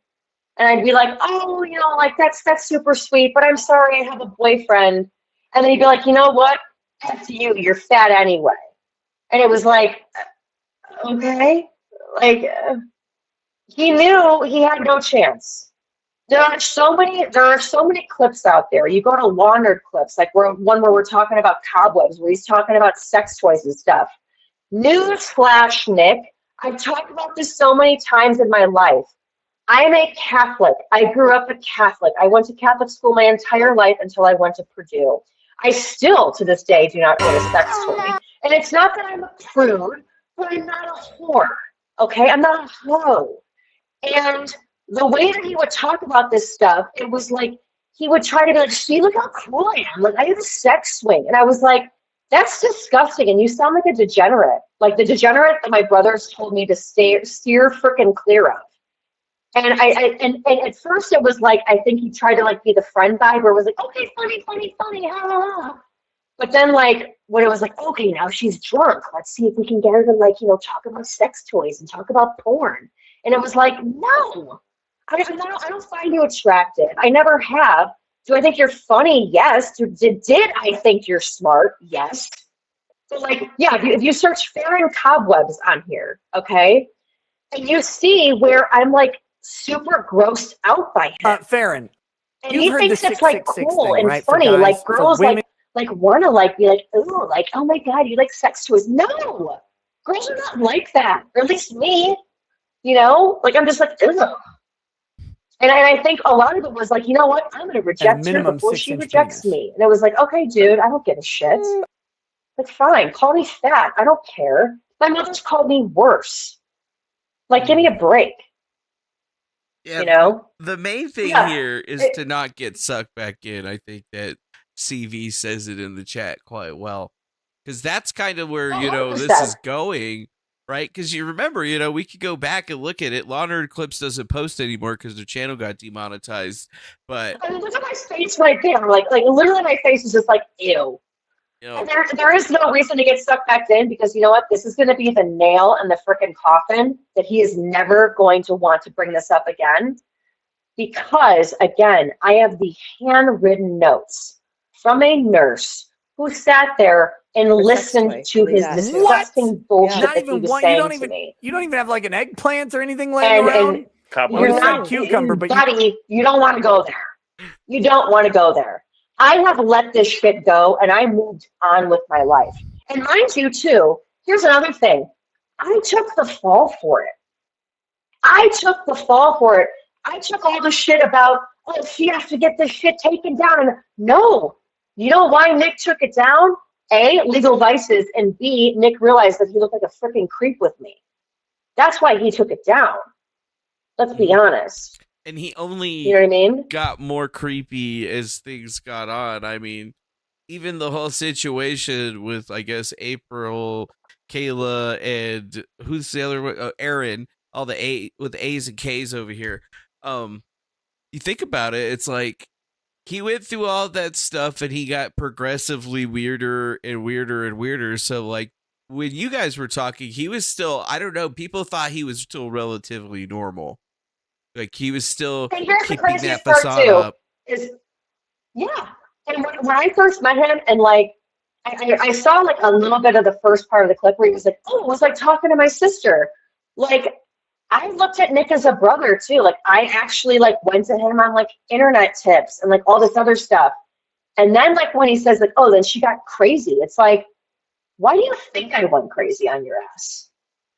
and I'd be like, oh, like, that's super sweet, but I'm sorry, I have a boyfriend. And then he'd be like, you know what? F you, you're fat anyway. And it was like, okay, like, he knew he had no chance. There are so many clips out there. You go to Laundered clips, like where we're talking about cobwebs, where he's talking about sex toys and stuff. Newsflash, Nick, I've talked about this so many times in my life. I'm a Catholic. I grew up a Catholic. I went to Catholic school my entire life until I went to Purdue. I still, to this day, do not own a sex toy. And it's not that I'm a prude, but I'm not a whore. Okay? I'm not a hoe. And the way that he would talk about this stuff, it was like, he would try to be like, see, look how cool I am. Like, I have a sex swing. And I was like, that's disgusting. And you sound like a degenerate. Like the degenerate that my brothers told me to steer freaking clear of. And and at first it was like, I think he tried to like be the friend guy where it was like, okay, funny, ha, ha, ha. But then like, when it was like, okay, now she's drunk, let's see if we can get her to like, talk about sex toys and talk about porn. And it was like, no, I don't find you attractive. I never have. Do I think you're funny? Yes. Did I think you're smart? Yes. So like, yeah, if you search Faran cobwebs on here, okay, and you see where I'm like super grossed out by him. Farron, And you've he heard the thinks it's like 666 cool thing, and right? For funny. guys, Like for girls women. like want to like be like, ooh, like, oh my God, you like sex toys. No, girls are not like that. Or at least me, you know? Like I'm just like, ugh. And I think a lot of it was like, you know what? I'm gonna reject her minimum before she 6-inch rejects penis. me. And it was like, okay, dude, I don't give a shit. Like fine, call me fat. I don't care. My mother's called me worse. Like, give me a break. Yeah, You know? the main thing Yeah. here is to not get sucked back in. I think that CV says it in the chat quite well. Because that's kind of where, this 100%. is going, right? Because you remember, we could go back and look at it. Law and Order Clips doesn't post anymore because their channel got demonetized. But I mean, look at my face right there. Like literally my face is just like, ew. And there is no reason to get sucked back in because you know what? This is going to be the nail in the frickin' coffin that he is never going to want to bring this up again. Because, again, I have the handwritten notes from a nurse who sat there and listened to his disgusting bullshit Not that he even was one. saying to me. You don't even have like an eggplant or anything laying around. You're not, cucumber, but buddy, you don't want to go there. You don't want to go there. I have let this shit go and I moved on with my life. And mind you, too, here's another thing. I took the fall for it. I took the fall for it. I took all the shit about, oh, she has to get this shit taken down. And no, you know why Nick took it down? A, legal vices, and B, Nick realized that he looked like a freaking creep with me. That's why he took it down. Let's be honest. And he only you know what I mean? got more creepy as things got on. I mean, even the whole situation with, I guess, April, Kayla, and who's the other one? Aaron, all the A with A's and K's over here. You think about it, it's like he went through all that stuff and he got progressively weirder and weirder and weirder. So like when you guys were talking, he was still, I don't know, people thought he was still relatively normal. Like he was still keeping that facade up. Yeah. And when I first met him and like I saw like a little bit of the first part of the clip where he was like, oh, it was like talking to my sister. Like I looked at Nick as a brother too. Like I actually like went to him on like internet tips and like all this other stuff. And then like when he says like, oh, then she got crazy. It's like, why do you think I went crazy on your ass?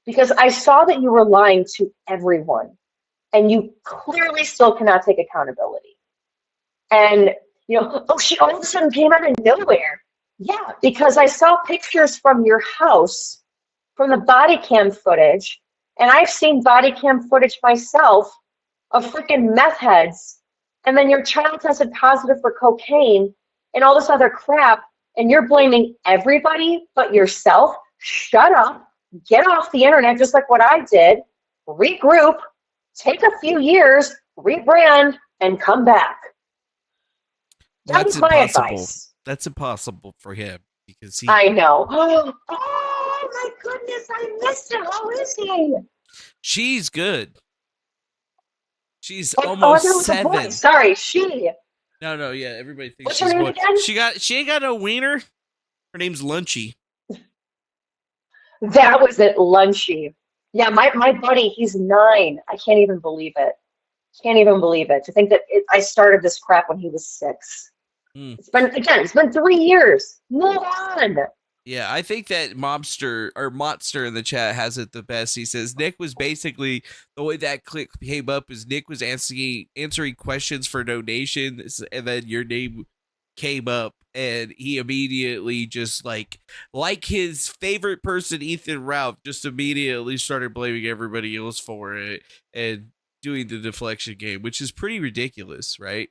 Because I saw that you were lying to everyone and you clearly still cannot take accountability. And oh, she all of a sudden came out of nowhere. Yeah, because I saw pictures from your house, from the body cam footage, and I've seen body cam footage myself of freaking meth heads, and then your child tested positive for cocaine and all this other crap, and you're blaming everybody but yourself. Shut up, get off the internet just like what I did, regroup, take a few years, rebrand, and come back. That's my impossible. Advice. That's impossible for him because I know. Oh my goodness, I missed it. How is he? She's good. She's Oh, almost 7. Sorry, she. No, yeah. Everybody thinks What's she's her name boy. again? She ain't got no wiener. Her name's Lunchy. That was it, Lunchy. Yeah, my buddy, he's 9. I can't even believe it. Can't even believe it. To think that I started this crap when he was 6. It's been 3 years. Move on. Yeah, I think that Monster in the chat has it the best. He says Nick was basically, the way that clip came up is Nick was answering questions for donations, and then your name came up, and he immediately just like his favorite person, Ethan Ralph, just immediately started blaming everybody else for it and doing the deflection game, which is pretty ridiculous, right?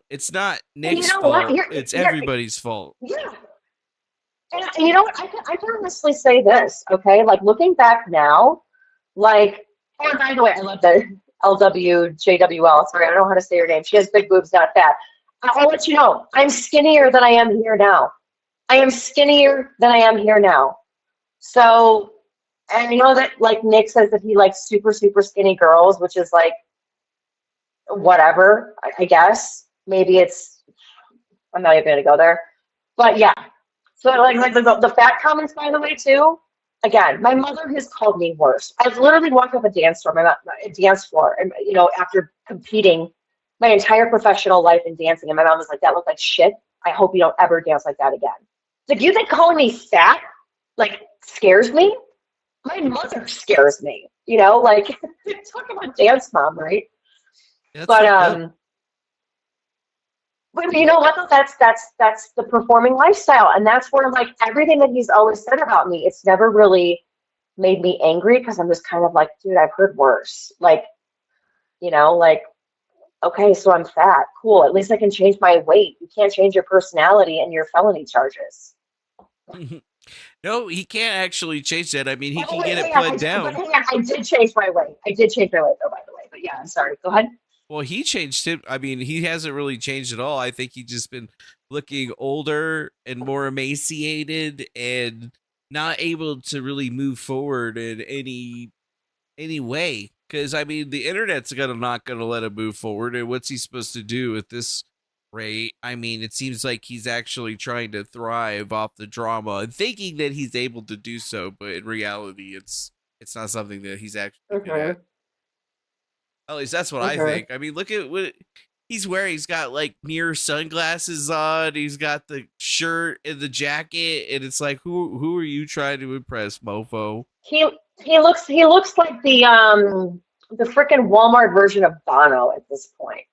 It's not Nick's fault. It's everybody's fault. Yeah. And you know what? I can honestly say this, okay? Like, looking back now, like, and by the way, I love that LWJWL. Sorry, I don't know how to say her name. She has big boobs, not fat. I'll let you know, I'm skinnier than I am here now. I am skinnier than I am here now. So, and you know that, like, Nick says that he likes super, super skinny girls, which is, like, whatever, I guess. Maybe I'm not even going to go there. But, yeah. So like the fat comments, by the way, too. Again, my mother has called me worse. I've literally walked up a dance floor, a dance floor, and after competing my entire professional life in dancing, and my mom was like, "That looked like shit. I hope you don't ever dance like that again." Like, you think calling me fat like scares me? My mother scares me. Like talk about dance mom, right? That's But fucked up. But you know what though? That's the performing lifestyle, and that's where like everything that he's always said about me, it's never really made me angry because I'm just kind of like, dude, I've heard worse. Like, like, okay, so I'm fat. Cool. At least I can change my weight. You can't change your personality and your felony charges. No, he can't actually change that. I mean, he By the can way, get it hang on, pled down. I did change my weight. I did change my weight though, by the way. But yeah, I'm sorry. Go ahead. Well, he changed it. I mean, he hasn't really changed at all. I think he's just been looking older and more emaciated and not able to really move forward in any way. Because I mean, the internet's not gonna let him move forward. And what's he supposed to do at this rate? I mean, it seems like he's actually trying to thrive off the drama and thinking that he's able to do so, but in reality, it's not something that he's actually good at. At least that's what I think. I mean, look at what he's wearing. He's got like mirror sunglasses on. He's got the shirt and the jacket, and it's like, who are you trying to impress, mofo? He looks like the freaking Walmart version of Bono at this point.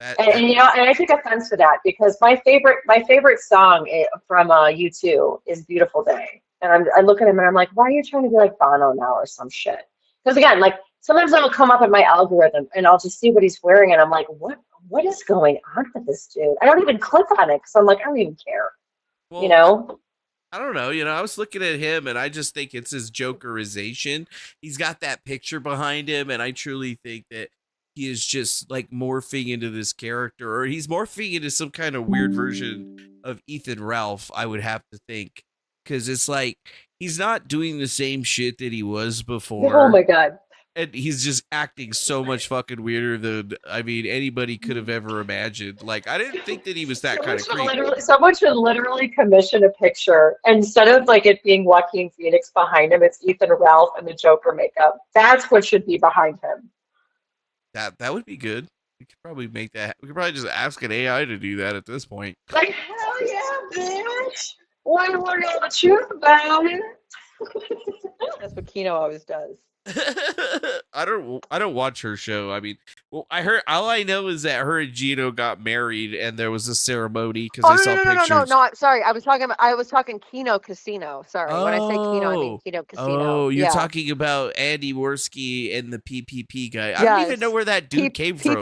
And I take offense to that because my favorite song from U2 is "Beautiful Day," and I look at him and I'm like, why are you trying to be like Bono now or some shit? Because again, like sometimes it'll come up in my algorithm and I'll just see what he's wearing and I'm like, what is going on with this dude? I don't even click on it because I'm like, I don't even care. Well, I don't know. I was looking at him and I just think it's his jokerization. He's got that picture behind him, and I truly think that he is just like morphing into this character, or he's morphing into some kind of weird version of Ethan Ralph, I would have to think. Because it's like he's not doing the same shit that he was before. Oh my God. And he's just acting so much fucking weirder than, I mean, anybody could have ever imagined. Like, I didn't think that he was that kind of creepy. Someone should literally commission a picture. Instead of like it being Joaquin Phoenix behind him, it's Ethan Ralph and the Joker makeup. That's what should be behind him. That would be good. We could probably make that. We could probably just ask an AI to do that at this point. Like, hell yeah, bitch. Why do you want to know the truth about it? That's what Kino always does. I don't watch her show. I mean, well, I heard, all I know is that her and Gino got married and there was a ceremony because I saw pictures. No, sorry. I was talking Kino Casino. Sorry. When I say Kino, I mean Kino Casino. Oh, you're talking about Andy Worski and the PPP guy. I don't even know where that dude came from.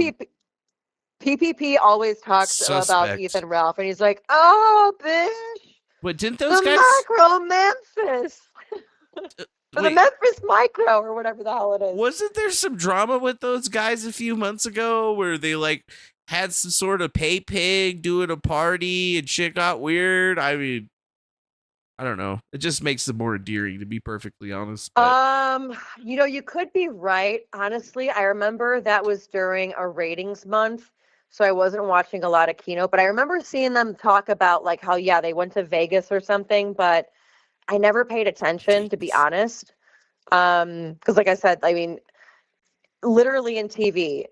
PPP always talks about Ethan Ralph, and he's like, "Oh, bitch." But didn't those guys? Micro Memphis. For the Memphis Micro or whatever the hell it is. Wasn't there some drama with those guys a few months ago where they like had some sort of pay pig doing a party and shit got weird? I mean, I don't know. It just makes them more endearing, to be perfectly honest. But. You could be right. Honestly, I remember that was during a ratings month, so I wasn't watching a lot of Kino, but I remember seeing them talk about like how, yeah, they went to Vegas or something, but I never paid attention, to be honest. Because like I said, I mean, literally in TV,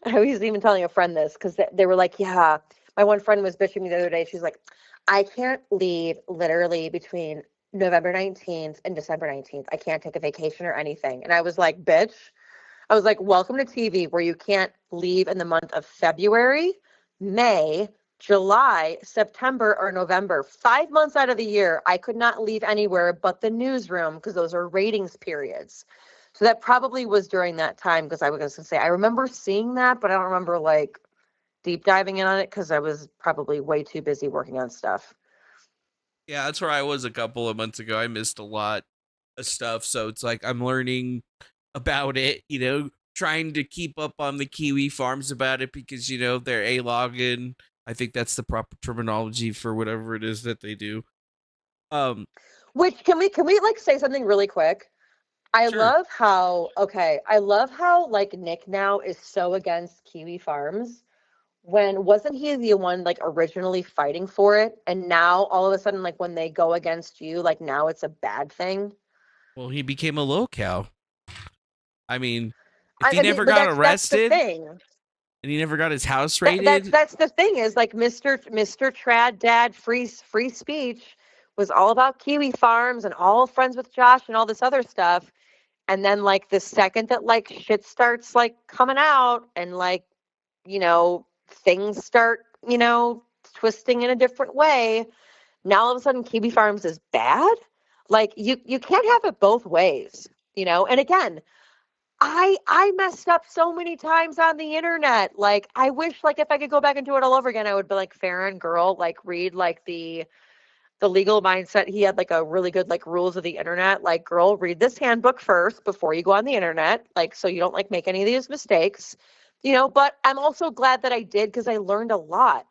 I was even telling a friend this because they were like, yeah, my one friend was bitching me the other day. She's like, I can't leave literally between November 19th and December 19th. I can't take a vacation or anything. And I was like, bitch, I was like, welcome to TV where you can't leave in the month of February, May, July, September, or November. 5 months out of the year, I could not leave anywhere but the newsroom because those are ratings periods. So that probably was during that time because I was going to say, I remember seeing that, but I don't remember like deep diving in on it because I was probably way too busy working on stuff. Yeah, that's where I was a couple of months ago. I missed a lot of stuff. So it's like I'm learning about it, trying to keep up on the Kiwi farms about it because, they're A-logging. I think that's the proper terminology for whatever it is that they do. Which can we like say something really quick? I Sure. love how like Nick now is so against Kiwi farms when wasn't he the one like originally fighting for it, and now all of a sudden like when they go against you, like now it's a bad thing? Well, he became a local. I mean, if he I mean, never but got that's the arrested thing. and he never got his house That's raided, the thing is like Mr. Trad Dad free speech was all about Kiwi farms and all friends with Josh and all this other stuff. And then like the second that like shit starts like coming out and like, things start, twisting in a different way, now all of a sudden Kiwi Farms is bad. Like you can't have it both ways, And again, I messed up so many times on the internet. Like I wish like if I could go back and do it all over again, I would be like Faran girl, like read like the legal mindset. He had like a really good like rules of the internet. Like girl, read this handbook first before you go on the internet, like so you don't like make any of these mistakes. But I'm also glad that I did because I learned a lot.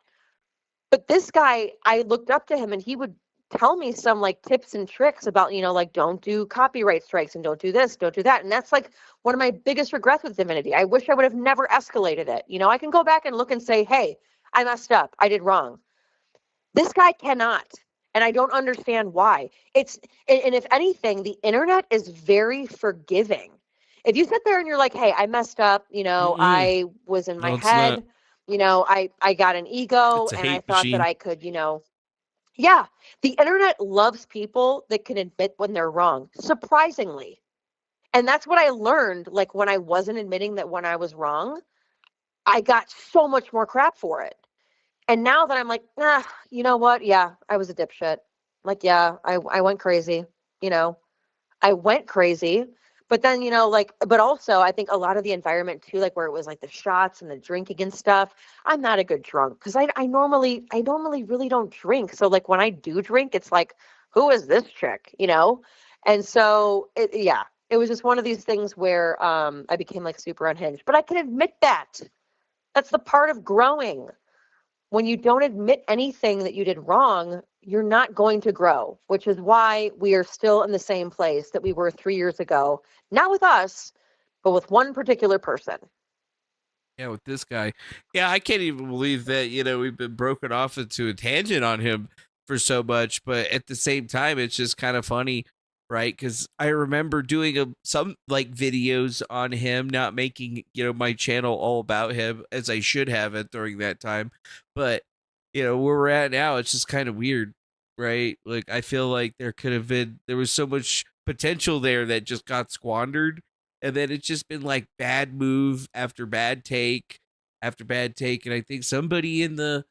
But this guy, I looked up to him and he would tell me some like tips and tricks about, like don't do copyright strikes and don't do this, don't do that. And that's like one of my biggest regrets with Divinity. I wish I would have never escalated it. I can go back and look and say, hey, I messed up. I did wrong. This guy cannot. And I don't understand why. And if anything, the internet is very forgiving. If you sit there and you're like, hey, I messed up, mm-mm. I was in my No, it's not. head, I got an ego It's a and I hate thought that machine. I could, yeah, the internet loves people that can admit when they're wrong, surprisingly. And that's what I learned, like when I wasn't admitting that when I was wrong, I got so much more crap for it. And now that I'm like, you know what? Yeah, I was a dipshit. Like, yeah, I went crazy, you know. I went crazy. But then, but also I think a lot of the environment too, like where it was like the shots and the drinking and stuff. I'm not a good drunk because I normally really don't drink. So like when I do drink, it's like, who is this chick? And so it was just one of these things where I became like super unhinged. But I can admit that. That's the part of growing. When you don't admit anything that you did wrong, you're not going to grow, which is why we are still in the same place that we were 3 years ago. Not with us, but with one particular person. Yeah, with this guy. Yeah, I can't even believe that, we've been broken off into a tangent on him for so much, but at the same time it's just kind of funny, right? Cuz I remember doing some like videos on him, not making, my channel all about him as I should have it during that time. But, where we're at now, it's just kind of weird, right? Like I feel like there was so much potential there that just got squandered, and then it's just been like bad move after bad take after bad take. And I think somebody in the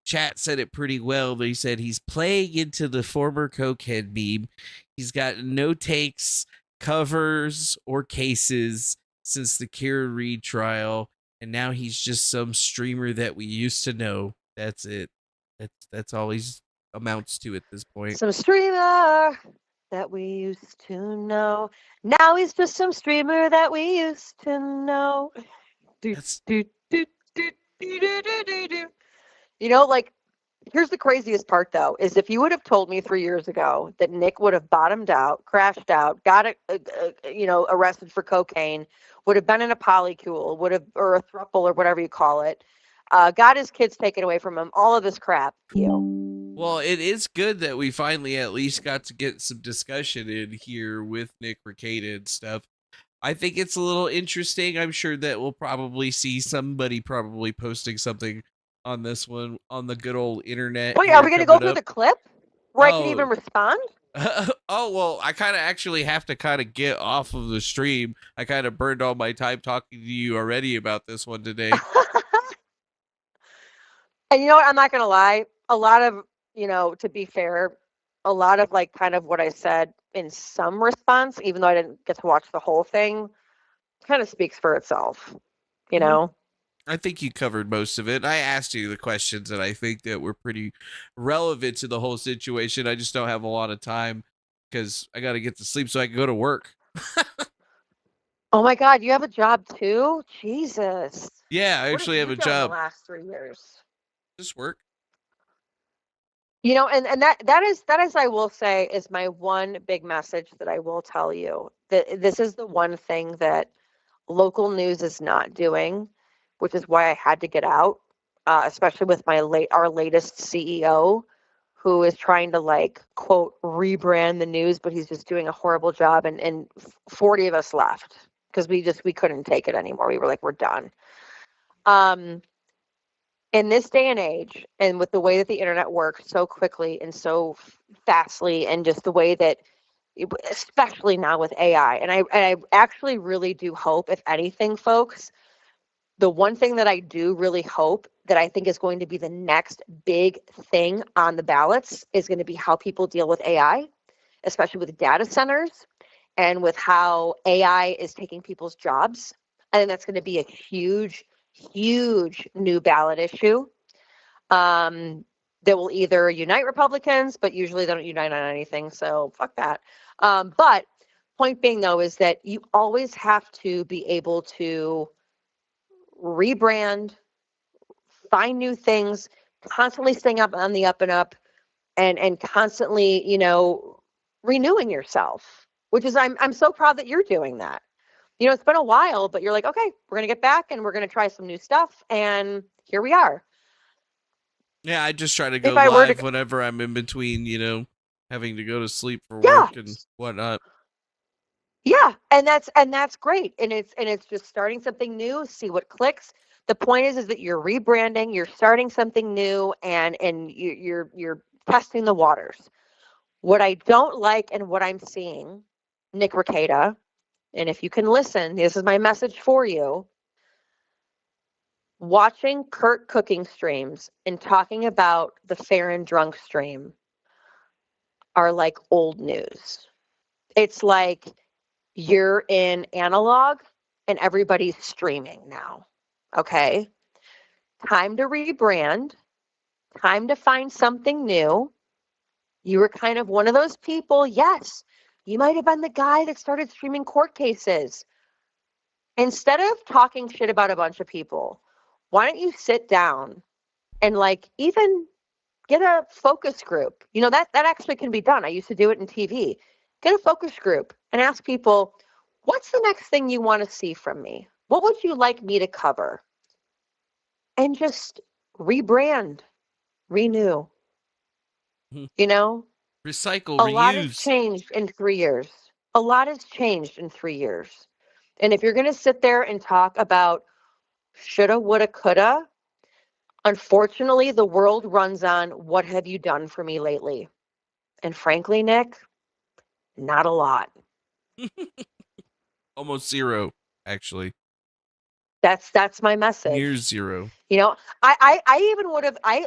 chat said it pretty well. They said he's playing into the former cokehead meme. He's got no takes, covers, or cases since the Kira Reed trial, and now he's just some streamer that we used to know. That's it. That's all he's amounts to at this point. Some streamer that we used to know. Now he's just some streamer that we used to know. Do, That's do, do, do, do, do, do, do, do. Like, here's the craziest part, though, is if you would have told me 3 years ago that Nick would have bottomed out, crashed out, got arrested for cocaine, would have been in a polycule, or a throuple or whatever you call it, got his kids taken away from him, all of this crap. Well, it is good that we finally at least got to get some discussion in here with Nick Rekieta and stuff. I think it's a little interesting. I'm sure that we'll probably see somebody probably posting something on this one on the good old internet. Wait, are we going to go through the clip where I can Oh, even respond? oh well, I kind of actually have to kind of get off of the stream. I kind of burned all my time talking to you already about this one today. And you know what? I'm not going to lie. A lot of, to be fair, a lot of like kind of what I said in some response, even though I didn't get to watch the whole thing, kind of speaks for itself, you Mhm. know? I think you covered most of it. I asked you the questions that I think that were pretty relevant to the whole situation. I just don't have a lot of time because I got to get to sleep so I can go to work. Oh my God, you have a job too? Jesus. Yeah, I What have actually have you a done the job. last 3 years? Just work. And that is I will say is my one big message that I will tell you, that this is the one thing that local news is not doing, which is why I had to get out. especially with our latest CEO, who is trying to like quote rebrand the news, but he's just doing a horrible job. And 40 of us left because we couldn't take it anymore. We were like, we're done. In this day and age, and with the way that the internet works so quickly and so fastly, and just the way that, especially now with AI, and I actually really do hope, if anything, folks, the one thing that I do really hope that I think is going to be the next big thing on the ballots is going to be how people deal with AI, especially with data centers and with how AI is taking people's jobs. I think that's going to be a huge, huge new ballot issue that will either unite Republicans, but usually they don't unite on anything, so fuck that. But point being, though, is that you always have to be able to rebrand, find new things, constantly staying up on the up and up, and constantly, renewing yourself, which is I'm so proud that you're doing that. It's been a while, but you're like, okay, we're going to get back and we're going to try some new stuff. And here we are. Yeah, I just try to go If I were live to- whenever I'm in between, having to go to sleep for Yeah. work and whatnot. Yeah, and that's great. And it's just starting something new, see what clicks. The point is that you're rebranding, you're starting something new, and you're testing the waters. What I don't like and what I'm seeing, Nick Rekieta, and if you can listen, this is my message for you. Watching Kurt cooking streams and talking about the Faran drunk stream are like old news. It's like you're in analog and everybody's streaming now. Okay? Time to rebrand, time to find something new. You were kind of one of those people. Yes, you might have been the guy that started streaming court cases. Instead of talking shit about a bunch of people, why don't you sit down and like even get a focus group? That actually can be done. I used to do it in TV. Get a focus group and ask people, what's the next thing you want to see from me? What would you like me to cover? And just rebrand, renew. Recycle, A lot has reuse. changed in 3 years. A lot has changed in 3 years. And if you're going to sit there and talk about shoulda, woulda, coulda, unfortunately, the world runs on what have you done for me lately? And frankly, Nick, not a lot. Almost zero, actually. That's my message. Near zero. I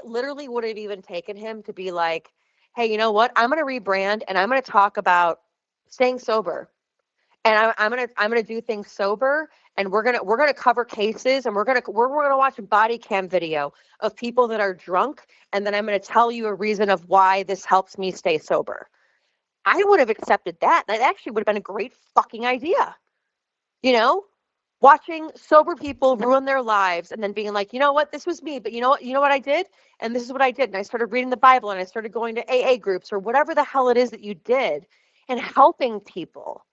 literally would have even taken him to be like, hey, you know what? I'm going to rebrand and I'm going to talk about staying sober. And I'm gonna do things sober, and we're gonna cover cases, and we're gonna watch a body cam video of people that are drunk, and then I'm gonna tell you a reason of why this helps me stay sober. I would have accepted that. That actually would have been a great fucking idea. Watching sober people ruin their lives and then being like, you know what, this was me, but you know what I did, and this is what I did, and I started reading the Bible, and I started going to AA groups or whatever the hell it is that you did, and helping people.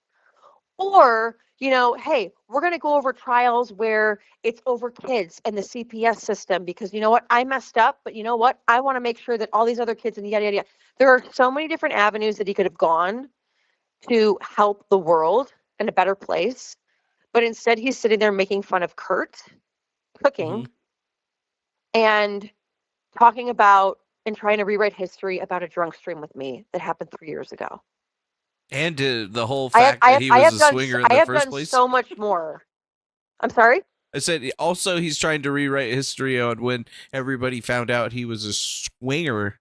Or, hey, we're going to go over trials where it's over kids and the CPS system because you know what? I messed up, but you know what? I want to make sure that all these other kids and yada, yada, yada. There are so many different avenues that he could have gone to help the world in a better place. But instead, he's sitting there making fun of Kurt cooking and talking about and trying to rewrite history about a drunk stream with me that happened 3 years ago. And the whole fact that he was a swinger in the first place. So much more. I'm sorry? I said also he's trying to rewrite history on when everybody found out he was a swinger.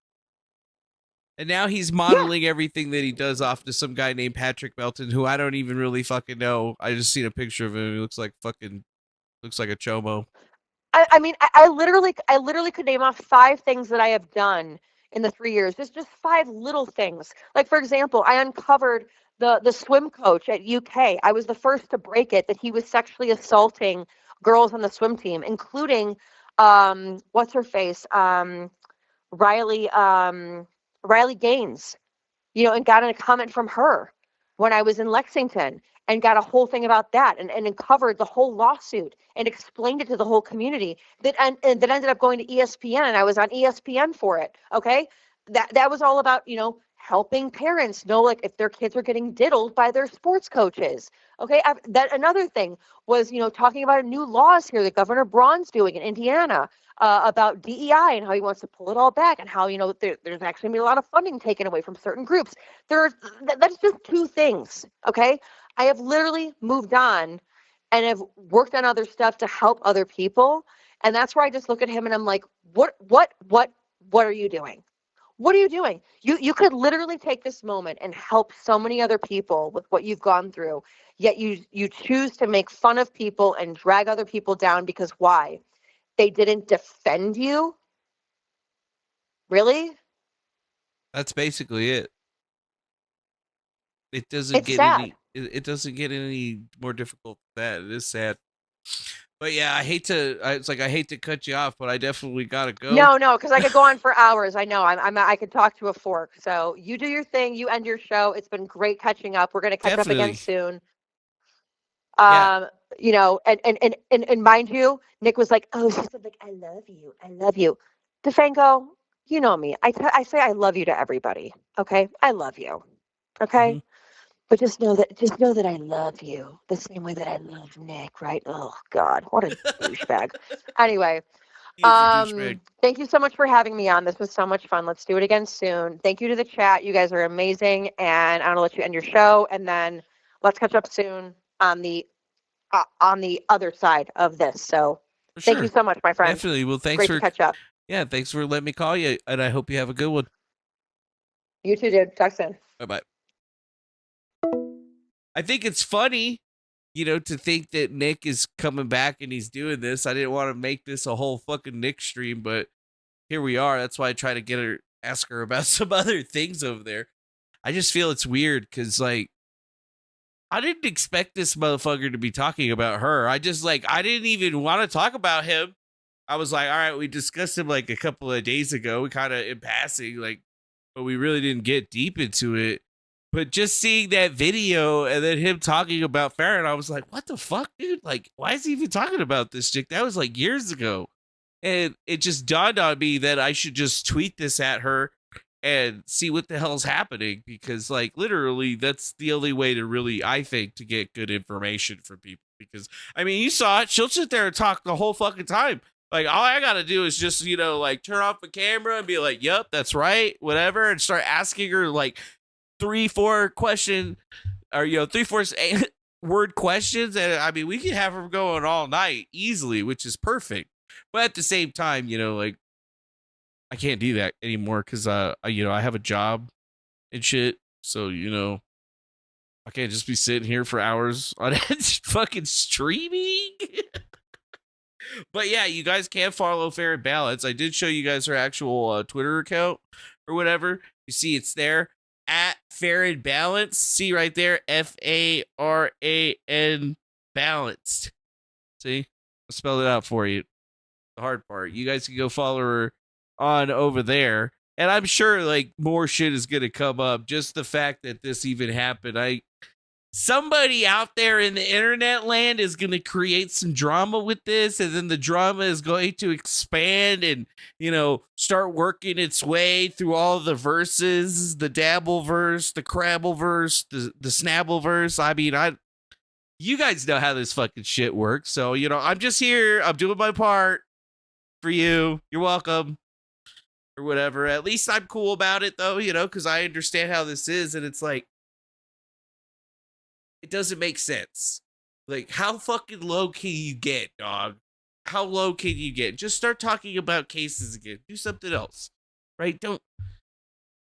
And now he's modeling everything that he does off to some guy named Patrick Melton, who I don't even really fucking know. I just seen a picture of him. He looks like a chomo. I mean, I literally could name off 5 things that I have done in the 3 years. Just 5 little things. Like, for example, I uncovered the swim coach at UK. I was the first to break it that he was sexually assaulting girls on the swim team, including what's her face, Riley Gaines. And got a comment from her when I was in Lexington. and got a whole thing about that and covered the whole lawsuit and explained it to the whole community and that ended up going to ESPN, and I was on ESPN for it. Okay. That was all about, helping parents know, like, if their kids are getting diddled by their sports coaches. Okay. That another thing was, talking about new laws here that Governor Braun's doing in Indiana about DEI and how he wants to pull it all back, and how, there's actually going to be a lot of funding taken away from certain groups. That's just two things. Okay. I have literally moved on and have worked on other stuff to help other people. And that's where I just look at him and I'm like, what are you doing? What are you doing? You could literally take this moment and help so many other people with what you've gone through, yet you choose to make fun of people and drag other people down because why? They didn't defend you? Really? That's basically it. It doesn't It's get sad. it doesn't get any more difficult than that. It is sad. But yeah, I hate to cut you off, but I definitely gotta go. No, because I could go on for hours. I know. I could talk to a fork. So you do your thing. You end your show. It's been great catching up. We're gonna catch up again soon. Yeah. And mind you, Nick was like, "Oh, she's like, I love you." DeFanco, you know me. I say I love you to everybody. Okay, I love you. Okay. Mm-hmm. But just know that I love you the same way that I love Nick, right? Oh God, what a douchebag. Anyway, He's a douchebag. thank you so much for having me on. This was so much fun. Let's do it again soon. Thank you to the chat. You guys are amazing, and I'm gonna let you end your show, and then let's catch up soon on the other side of this. So thank you so much, my friend. Definitely. Well, thanks Great for to catch up. Yeah, thanks for letting me call you, and I hope you have a good one. You too, dude. Talk soon. Bye-bye. I think it's funny, to think that Nick is coming back and he's doing this. I didn't want to make this a whole fucking Nick stream, but here we are. That's why I try to ask her about some other things over there. I just feel it's weird because, like, I didn't expect this motherfucker to be talking about her. I didn't even want to talk about him. I was like, all right, we discussed him like a couple of days ago. We kind of in passing, like, but we really didn't get deep into it. But just seeing that video and then him talking about Faran, I was like, what the fuck, dude? Like, why is he even talking about this chick? That was like years ago. And it just dawned on me that I should just tweet this at her and see what the hell's happening. Because, like, literally, that's the only way to really, I think, to get good information from people. Because, I mean, you saw it. She'll sit there and talk the whole fucking time. Like, all I got to do is just, like, turn off the camera and be like, yep, that's right, whatever. And start asking her, like, 3-4 question or 3-4 word questions, and I mean we could have her going all night easily, which is perfect. But at the same time, like, I can't do that anymore because I have a job and shit, so I can't just be sitting here for hours on fucking streaming. But yeah, you guys can follow Faran Balance. I did show you guys her actual Twitter account or whatever. You see it's there at Faran Balance. See right there, FARAN Balanced. See, I spelled it out for you. The hard part. You guys can go follow her on over there, and I'm sure like more shit is gonna come up. Just the fact that this even happened, somebody out there in the internet land is going to create some drama with this, and then the drama is going to expand and, start working its way through all the verses, the dabble verse, the crabble verse, the snabble verse. I mean, you guys know how this fucking shit works. So, I'm just here. I'm doing my part for you. You're welcome. Or whatever. At least I'm cool about it though, because I understand how this is, and it's like, it doesn't make sense. Like, how fucking low can you get, dog? How low can you get? Just start talking about cases again. Do something else, right? Don't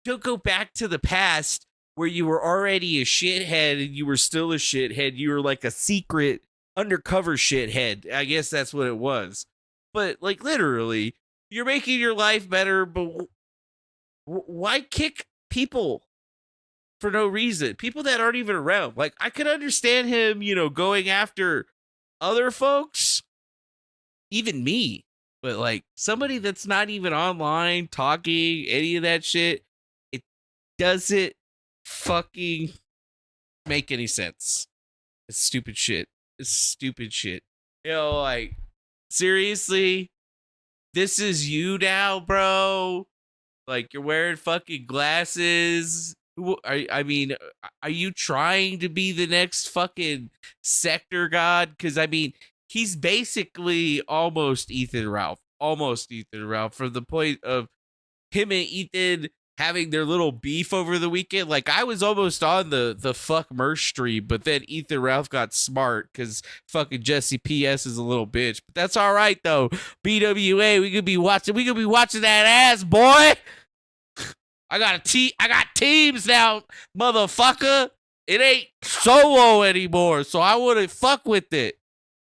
go back to the past where you were already a shithead and you were still a shithead. You were like a secret undercover shithead. I guess that's what it was. But like literally, you're making your life better, but why kick people for no reason? People that aren't even around. Like, I could understand him, going after other folks, even me, but like somebody that's not even online talking, any of that shit, it doesn't fucking make any sense. It's stupid shit. It's stupid shit. You know, like, seriously? This is you now, bro? Like, you're wearing fucking glasses. I mean, are you trying to be the next fucking sector god? Because, I mean, he's basically almost Ethan Ralph. Almost Ethan Ralph, from the point of him and Ethan having their little beef over the weekend. Like, I was almost on the fuck merch stream, but then Ethan Ralph got smart because fucking Jesse PS is a little bitch. But that's all right though. BWA, we could be watching that ass, boy. I got teams now, motherfucker. It ain't solo anymore, so I wouldn't fuck with it.